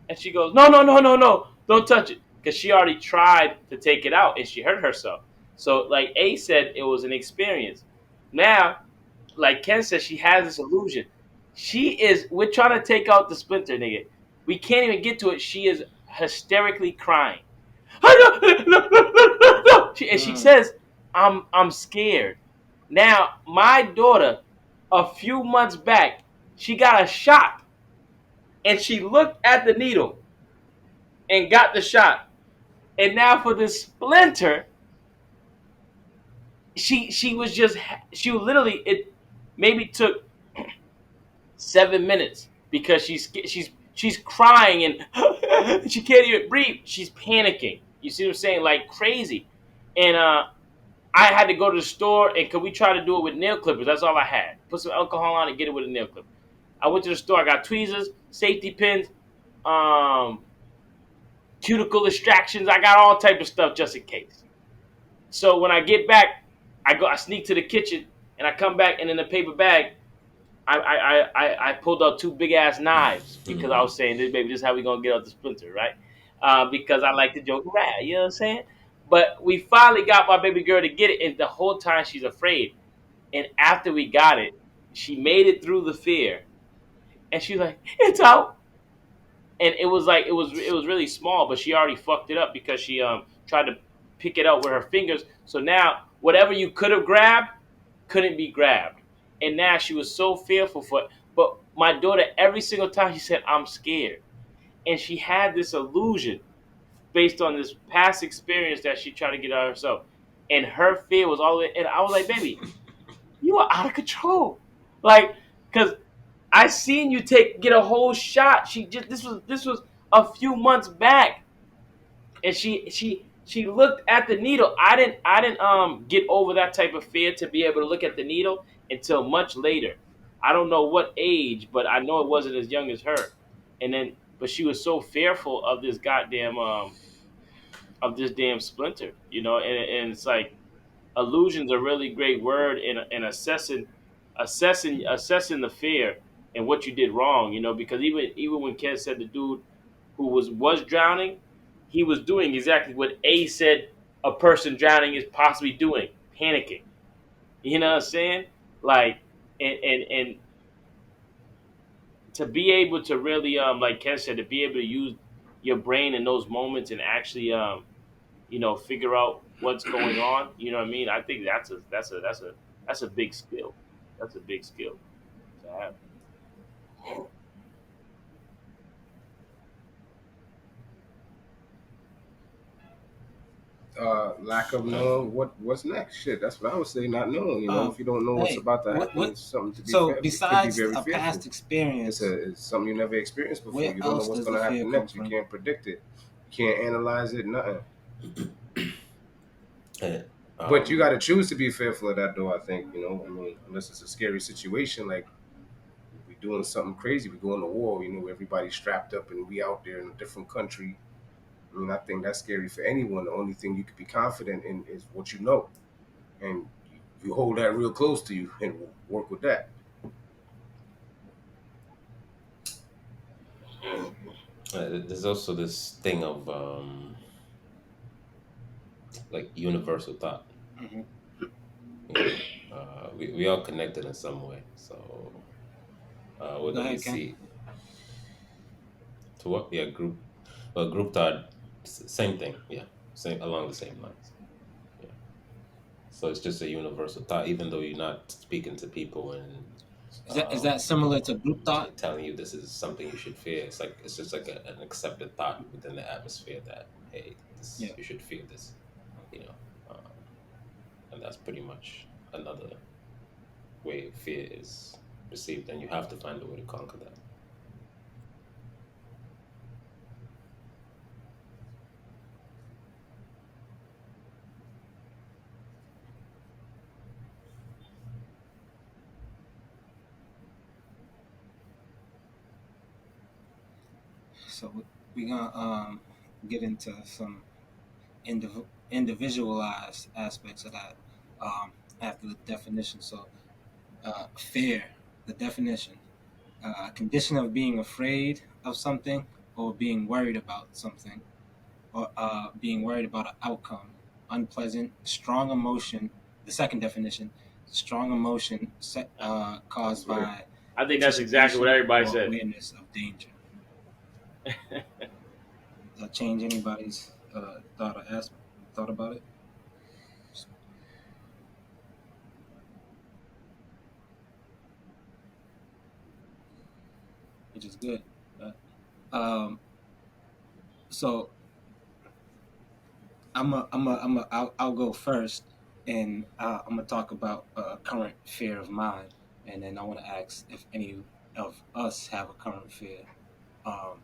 And she goes, "No, no, no, no, no. Don't touch it." Because she already tried to take it out and she hurt herself. So, like A said, it was an experience. Now, like Ken said, she has this illusion. We're trying to take out the splinter, nigga. We can't even get to it. She is hysterically crying. And she Mm. says, I'm scared. Now, my daughter, a few months back, she got a shot and she looked at the needle and got the shot. And now for the splinter, she was just she literally it maybe took 7 minutes because she's crying and she can't even breathe. She's panicking. You see what I'm saying? Like crazy. And I had to go to the store and could we try to do it with nail clippers? That's all I had. Put some alcohol on and get it with a nail clipper. I went to the store. I got tweezers, safety pins, um, cuticle extractions. I got all type of stuff just in case. So when I get back, I sneak to the kitchen and I come back and in a paper bag, I pulled out two big ass knives because I Mhm. was saying, this baby, this is how we gonna get out the splinter, right? Because I like to joke around, you know what I'm saying? But we finally got my baby girl to get it, and the whole time she's afraid. And after we got it, she made it through the fear, and she's like, "It's out." And it was like it was really small, but she already fucked it up because she tried to pick it out with her fingers. So now whatever you could have grabbed couldn't be grabbed, and now she was so fearful for it. But my daughter, every single time she said, "I'm scared," and she had this illusion based on this past experience that she tried to get out of herself, and her fear was all the way. And I was like, "Baby, you are out of control," like because I seen you get a whole shot. This was a few months back, and she looked at the needle. I didn't get over that type of fear to be able to look at the needle until much later. I don't know what age, but I know it wasn't as young as her. And then, but she was so fearful of this goddamn of this damn splinter, and it's like illusion's a really great word in assessing the fear and what you did wrong, because even when Ken said the dude who was drowning, he was doing exactly what A said a person drowning is possibly doing, panicking. You know what I'm saying? Like, and to be able to really, like Ken said, to be able to use your brain in those moments and actually, figure out what's going on. You know what I mean? I think that's a big skill. That's a big skill to have. Lack of Uh, knowing what's next. Shit, that's what I would say. Not knowing. You know, Um, if you don't know what's hey, about to what happen, what? it's something to be So fear. It could be besides very a fearful. past experience, It's something you never experienced before. where You don't know else what's does going the to fear happen come next. You from? can't predict it. You can't analyze it. Nothing. eh, But you got um, to choose to be fearful of that, though. I think you know. I mean, unless it's a scary situation, like we doing something crazy, we going to war. You know, everybody's strapped up and we out there in a different country. I mean, I think that's scary for anyone. The only thing you could be confident in is what you know, and you hold that real close to you and work with that. there's also this thing of like universal thought. Hmm. You know, we all connected in some way. So Go whether we ahead, Ken. see to what, yeah, group thought, same thing, yeah, same along the same lines. Yeah. So it's just a universal thought, even though you're not speaking to people and Is that similar to group thought? telling you this is something you should fear. It's just like an accepted thought within the atmosphere that, hey, this Yeah. you should fear this, you know, and that's pretty much another way fear is perceived, and you have to find a way to conquer that. So we're gonna get into some individualized aspects of that after the definition. So fear, the definition, a condition of being afraid of something or being worried about something or being worried about an outcome, unpleasant, strong emotion. The second definition, strong emotion caused That's right. by I think that's exactly what anticipation everybody or said. awareness of danger. Does that change anybody's thought about it? Which is good. Uh, um, so I'll go first, and I'm gonna talk about a current fear of mine, and then I want to ask if any of us have a current fear. Um,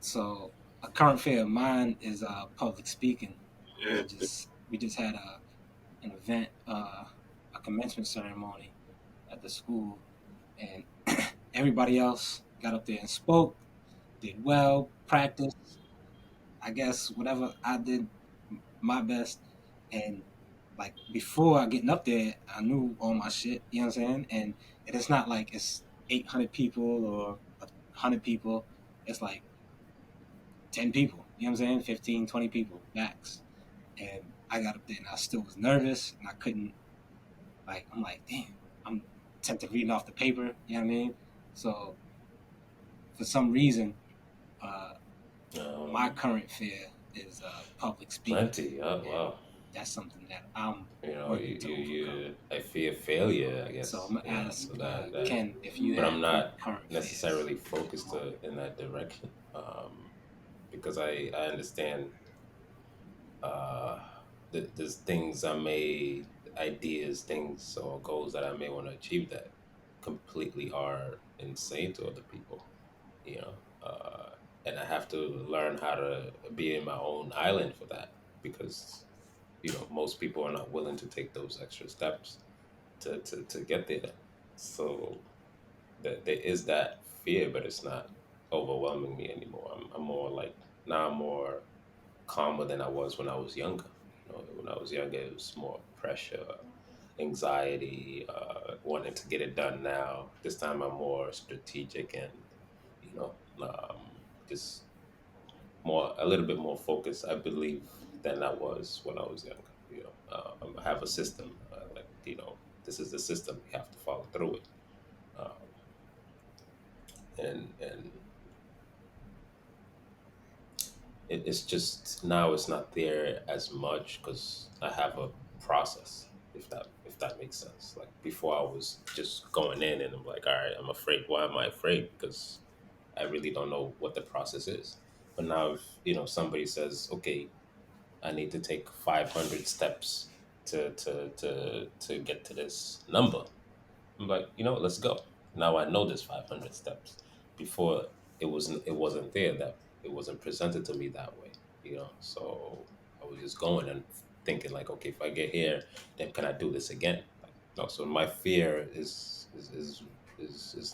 so a current fear of mine is public speaking. We just had an event, a commencement ceremony at the school, and everybody else got up there and spoke, did well, practiced. I guess whatever I did my best, and like before I getting up there, I knew all my shit. You know what I'm saying? And it's not like it's 800 people or 100 people. It's like 10 people. You know what I'm saying? 15, 20 people max. And I got up there and I still was nervous and I couldn't like. I'm like, damn. I'm tempted reading off the paper. You know what I mean? So for some reason, uh, my Um, current fear is public speaking, Plenty. Oh and wow. that's something that I'm You know, working to overcome. I fear failure, I So guess. I'm gonna You know, ask so that, Ken if you but have I'm not current fears necessarily at the focused moment. in that direction, because I understand uh, there's things I may, ideas, things or goals that I may want to achieve that completely are insane to other people. You know, and I have to learn how to be in my own island for that, because most people are not willing to take those extra steps to get there. So that there is that fear, but it's not overwhelming me anymore. I'm more like, now I'm more calmer than I was when I was younger. When I was younger, it was more pressure, anxiety, wanting to get it done now. This time, I'm more strategic and, you know, just a little bit more focused, I believe, than I was when I was younger. I have a system, like this is the system we have to follow through it, um, and it's just now it's not there as much because I have a process. If that makes sense. Like before, I was just going in and I'm like, all right, I'm afraid. Why am I afraid? Because I really don't know what the process is. But now, if somebody says, okay, I need to take 500 steps to get to this number. I'm like, let's go. Now I know there's 500 steps. Before it wasn't there, that it wasn't presented to me that way. So I was just going and thinking like, okay, if I get here, then can I do this again? Like, no. So my fear is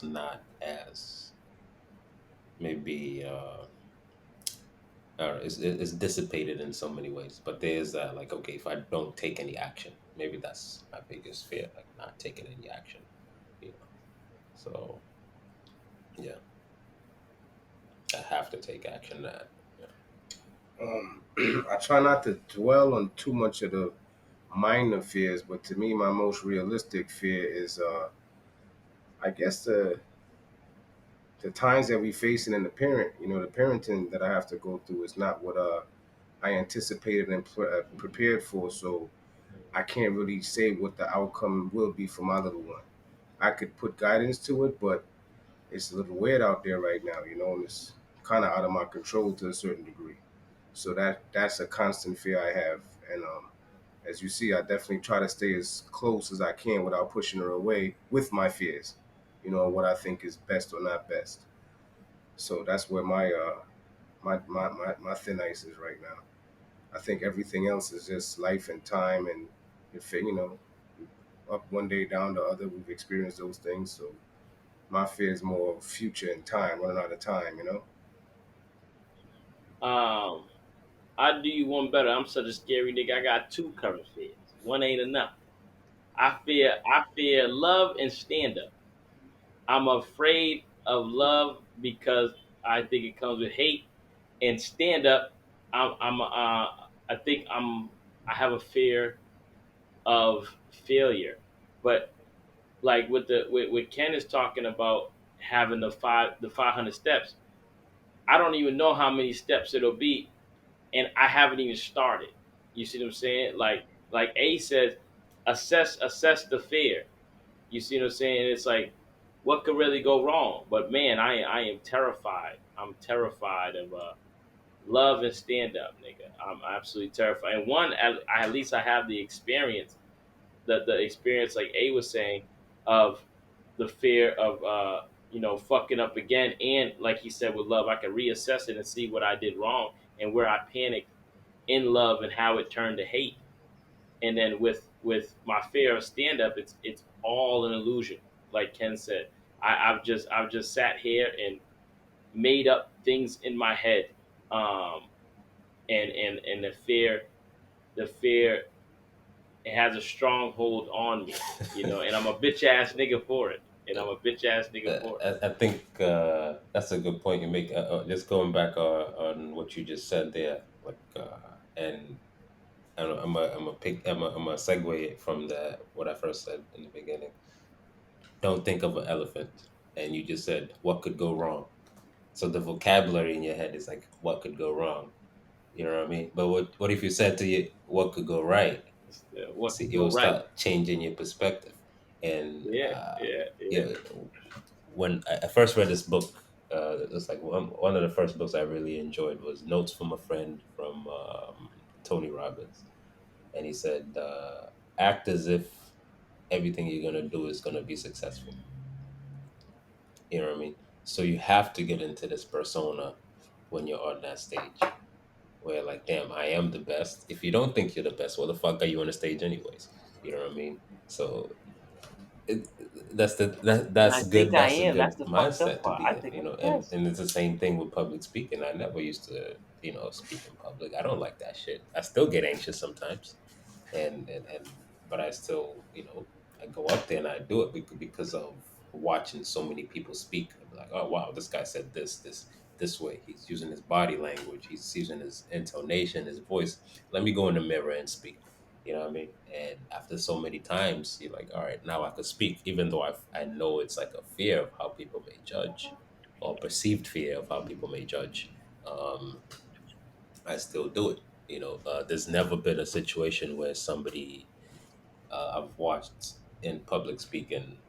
not as maybe is dissipated in so many ways. But there's that like, okay, if I don't take any action, maybe that's my biggest fear, like not taking any action. You know. So yeah, I have to take action. That yeah. I try not to dwell on too much of the minor fears, but to me, my most realistic fear is, I guess, the times that we facing in the parent. The parenting that I have to go through is not what I anticipated and prepared for. So I can't really say what the outcome will be for my little one. I could put guidance to it, but it's a little weird out there right now, and it's kind of out of my control to a certain degree. So that's a constant fear I have, and as you see, I definitely try to stay as close as I can without pushing her away with my fears, what I think is best or not best. So that's where my thin ice is right now. I think everything else is just life and time, and if up one day, down the other, we've experienced those things. So my fear is more future and time, running out of time. Um, I do you one better. I'm such a scary nigga. I got two current fears. One ain't enough. I fear love and stand up. I'm afraid of love because I think it comes with hate, and stand up. I think I have a fear of failure. But like with Ken is talking about having the 500 steps. I don't even know how many steps it'll be, and I haven't even started. You see what I'm saying? Like A says, assess the fear. You see what I'm saying? It's like what could really go wrong? But man, I am terrified. I'm terrified of love and stand up, nigga. I'm absolutely terrified. And one, at least I have the experience, the experience like A was saying, of the fear of fucking up again, and like he said with love, I can reassess it and see what I did wrong and where I panicked in love and how it turned to hate. And then with my fear of stand up, it's all an illusion. Like Ken said, I've just sat here and made up things in my head, um, and the fear it has a strong hold on me, and I'm a bitch ass nigga for it, and I'm a bitch ass nigga for it. I think that's a good point you make. Just going back on what you just said there, like, and I'm a segue it from what I first said in the beginning. Don't think of an elephant, and you just said what could go wrong. So the vocabulary in your head is like what could go wrong. You know what I mean? But what if you said to you what could go right? What See, could it go will right? start changing your perspective. And Yeah, yeah, yeah. yeah, when I first read this book, it was like one of the first books I really enjoyed was Notes from a Friend from Tony Robbins, and he said, "Act as if everything you're gonna do is gonna be successful." You know what I mean? So you have to get into this persona when you're on that stage, where like, damn, I am the best. If you don't think you're the best, what the fuck are you on the stage anyways? You know what I mean? So it, And I that's think good. I That's a am. That's good the fucked up mindset to part. be I in. think I'm the And best. it's the same thing with public speaking. I never used to speak in public. I don't like that shit. I still get anxious sometimes, and but I still I go up there and I do it because of watching so many people speak. I'm like, oh wow, this guy said this. this way. He's using his body language. He's using his intonation, his voice. Let me go in the mirror and speak. You know what I mean? And after so many times, you're like, all right, now I could speak, even though I know it's like a fear of how people may judge, or perceived fear of how people may judge. Um, I still do it. There's never been a situation where somebody I've watched in public speaking,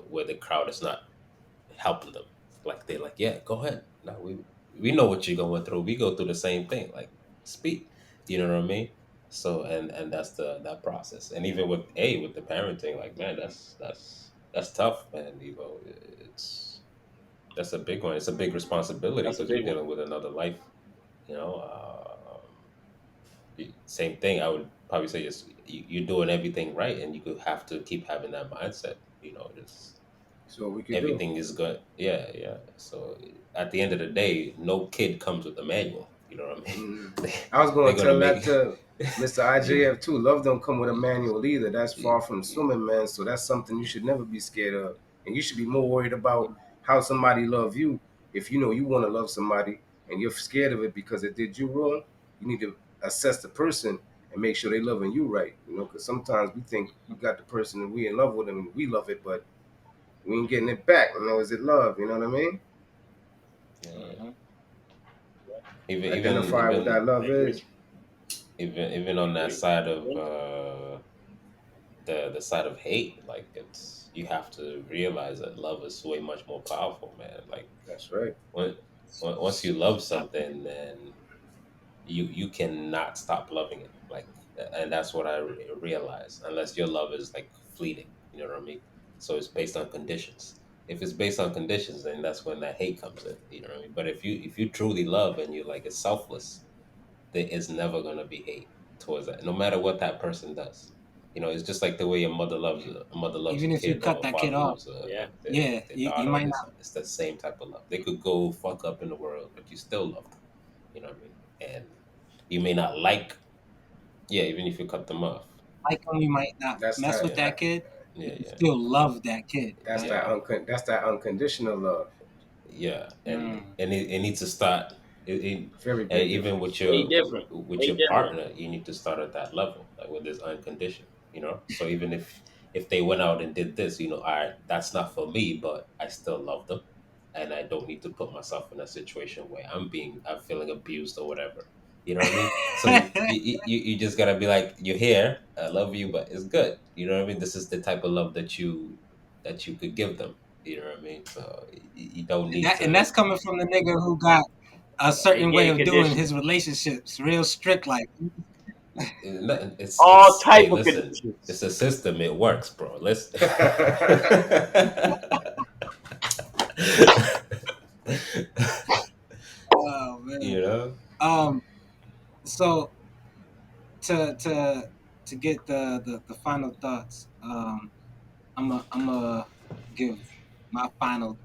where the crowd is not helping them. Like they're like, yeah, go ahead. No, we know what you're going through. We go through the same thing. Like speak. You know what I mean? So and that's that process. And even with the parenting, like man, that's tough, man. It's that's a big one. It's a big responsibility That's a because you're big one. dealing with another life. You know, same thing. I would probably say is you're doing everything right, and you could have to keep having that mindset. Just So we could do. everything is good. Yeah, yeah. So at the end of the day, no kid comes with a manual. You know what I mean? Mm. they, I was they're going to gonna tell that make to Mr. you. IJF too. Love don't come with a manual either. That's you- far from you- swimming, man. So that's something you should never be scared of. And you should be more worried about how somebody love you. If you know you want to love somebody and you're scared of it because it did you wrong, you need to assess the person and make sure they loving you right. Because sometimes we think we got the person and we in love with them and we love it, but we ain't getting it back. Is it love? You know what I mean? yeah. Mhm. Even even Identify what even that I love agree. is. even I on that agree. side of the side of hate, like you have to realize that love is way much more powerful, man. Like That's right. when, once you love Yep. something, then you cannot stop loving it. Like, and that's what I realize. Unless your love is like fleeting, you know what I mean. So it's based on conditions. If it's based on conditions, then that's when that hate comes in. You know what I mean. But if you truly love and you like it's selfless, there is never gonna be hate towards that, no matter what that person does. It's just like the way a mother loves a Even if you kid or cut a that kid father off, loves Yeah. yeah, their you daughter. might It's, not. it's the same type of love. They could go fuck up in the world, but you still love them. You know what I mean? And you may not like, yeah, even if you cut them off. Like him, you might not That's mess that with Yeah, that that kid, yeah, but you yeah, still love that kid, that's right? that yeah, that's that unconditional love. yeah. And Mm. and it needs to start. Very And big even difference. with Way your different. with Way your different. partner, you need to start at that level, like with this unconditional. So even if they went out and did this, all right, that's not for me, but I still love them, and I don't need to put myself in a situation where I'm feeling abused or whatever. You know what I mean? So you just gotta be like, you're here, I love you, but it's good. You know what I mean? This is the type of love that you could give them. You know what I mean? So you don't need And to. that's coming from the nigga who got a He certain way getting of doing his conditions. relationships, real strict. Like, All type Hey, of listen, conditions. it's a system. It works, bro. Listen. oh man. you know. Um. So to to get the final thoughts, I'm a give my final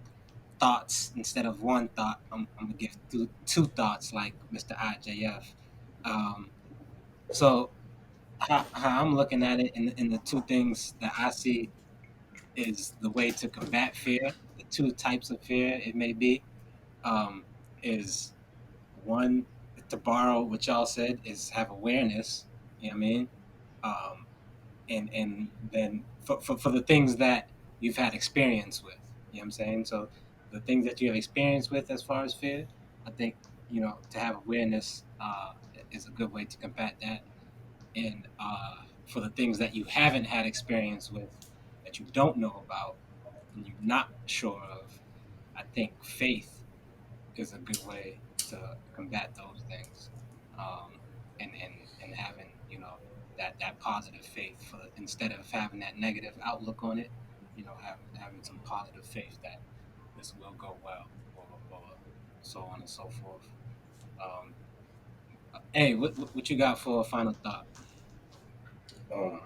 thoughts instead of one thought. I'm gonna give two thoughts, like Mr. IJF. Um. So how I'm looking at it, in the two things that I see is the way to combat fear. The two types of fear it may be, um, is one, to borrow what y'all said, is have awareness. You know what I mean? Um, and then for the things that you've had experience with. You know what I'm saying? So the things that you have experience with as far as fear, I think, to have awareness is a good way to combat that. And for the things that you haven't had experience with, that you don't know about, and you're not sure of, I think faith is a good way to combat those things. Um, and having, that positive faith, instead of having that negative outlook on it, having some positive faith that this will go well, or so on and so forth. Um, hey, what you got for a final thought? um,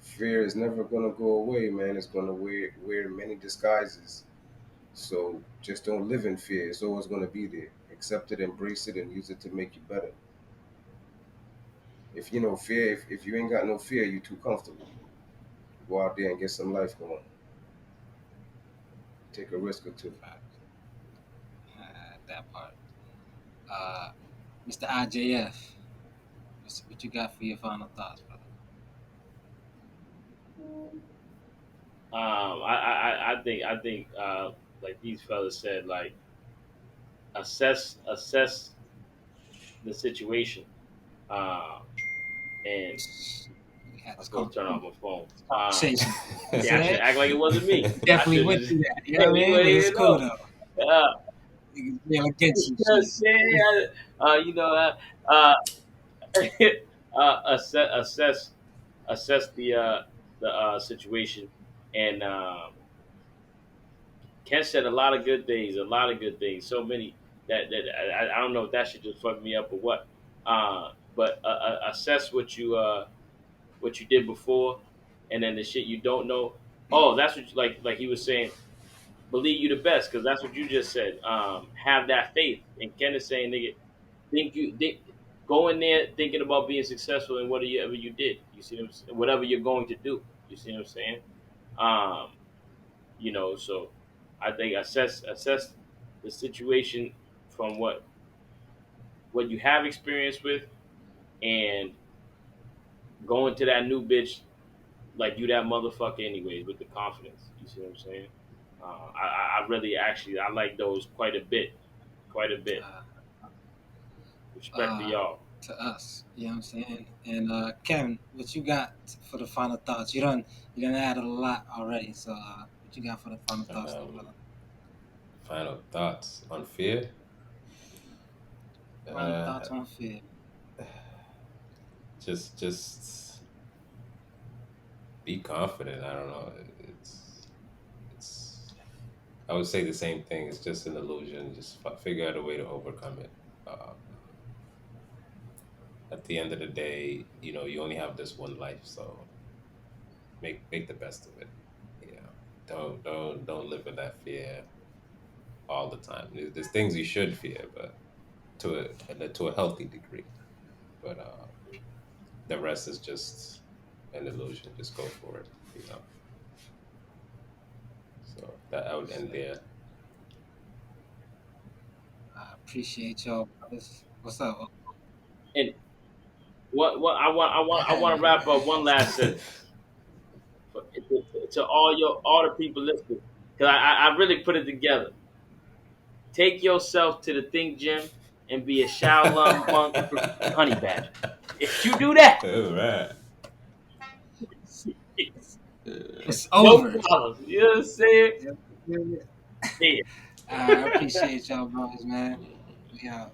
Fear is never gonna go away, man. It's gonna wear many disguises. So just don't live in fear. It's always gonna be there. Accept it, embrace it, and use it to make you better. If you know fear, if you ain't got no fear, you too comfortable. Go out there and get some life going. Take a risk or two. Facts. that part. Uh, Mr. IJF, what you got for your final thoughts, brother? I think like these fellas said, like assess the situation. Uh, and We had I'm this supposed to turn off my phone. conversation. You See, see I should that? act like it wasn't me. You I definitely should went just through that. You know what I hey, you mean? wouldn't But it's even cool know. though. Uh, You can feel against some shit. just say, you know, uh, assess the situation, and Ken said a lot of good things, a lot of good things. So many that I don't know if that should just fuck me up or what. But assess what you did before, and then the shit you don't know. Oh, that's what like he was saying. Believe you the best because that's what you just said. Have that faith. And Ken is saying, nigga, go in there thinking about being successful in whatever you did. You see what I'm saying? Whatever you're going to do. You see what I'm saying? Um, so I think assess the situation from what you have experience with, and go into that new bitch like you that motherfucker anyways with the confidence. You see what I'm saying? I really actually I like those quite a bit, quite a bit. Uh, Respect to uh, y'all. to us. You know what I'm saying? And Kevin, what you got for the final thoughts? You done added a lot already. So what you got for the final thoughts, though, um, brother? Final thoughts on fear. Final Uh, thoughts on fear. just be confident. I don't know. It's. I would say the same thing. It's just an illusion. Just figure out a way to overcome it. Uh, at the end of the day, you only have this one life, so make the best of it. Don't live in that fear all the time. There's things you should fear, but to a healthy degree. But the rest is just an illusion. Just go for it. So that I would end Say, there. I appreciate y'all, brothers. What's up? And what I want to wrap up one last sentence to all the people listening because I really put it together. Take yourself to the Think Gym and be a Shaolin monk honey badger. If you do that, All right. It's no over. problems. You know what I'm saying? Yeah, yeah, yeah. Yeah. I appreciate y'all, brothers, man. We out.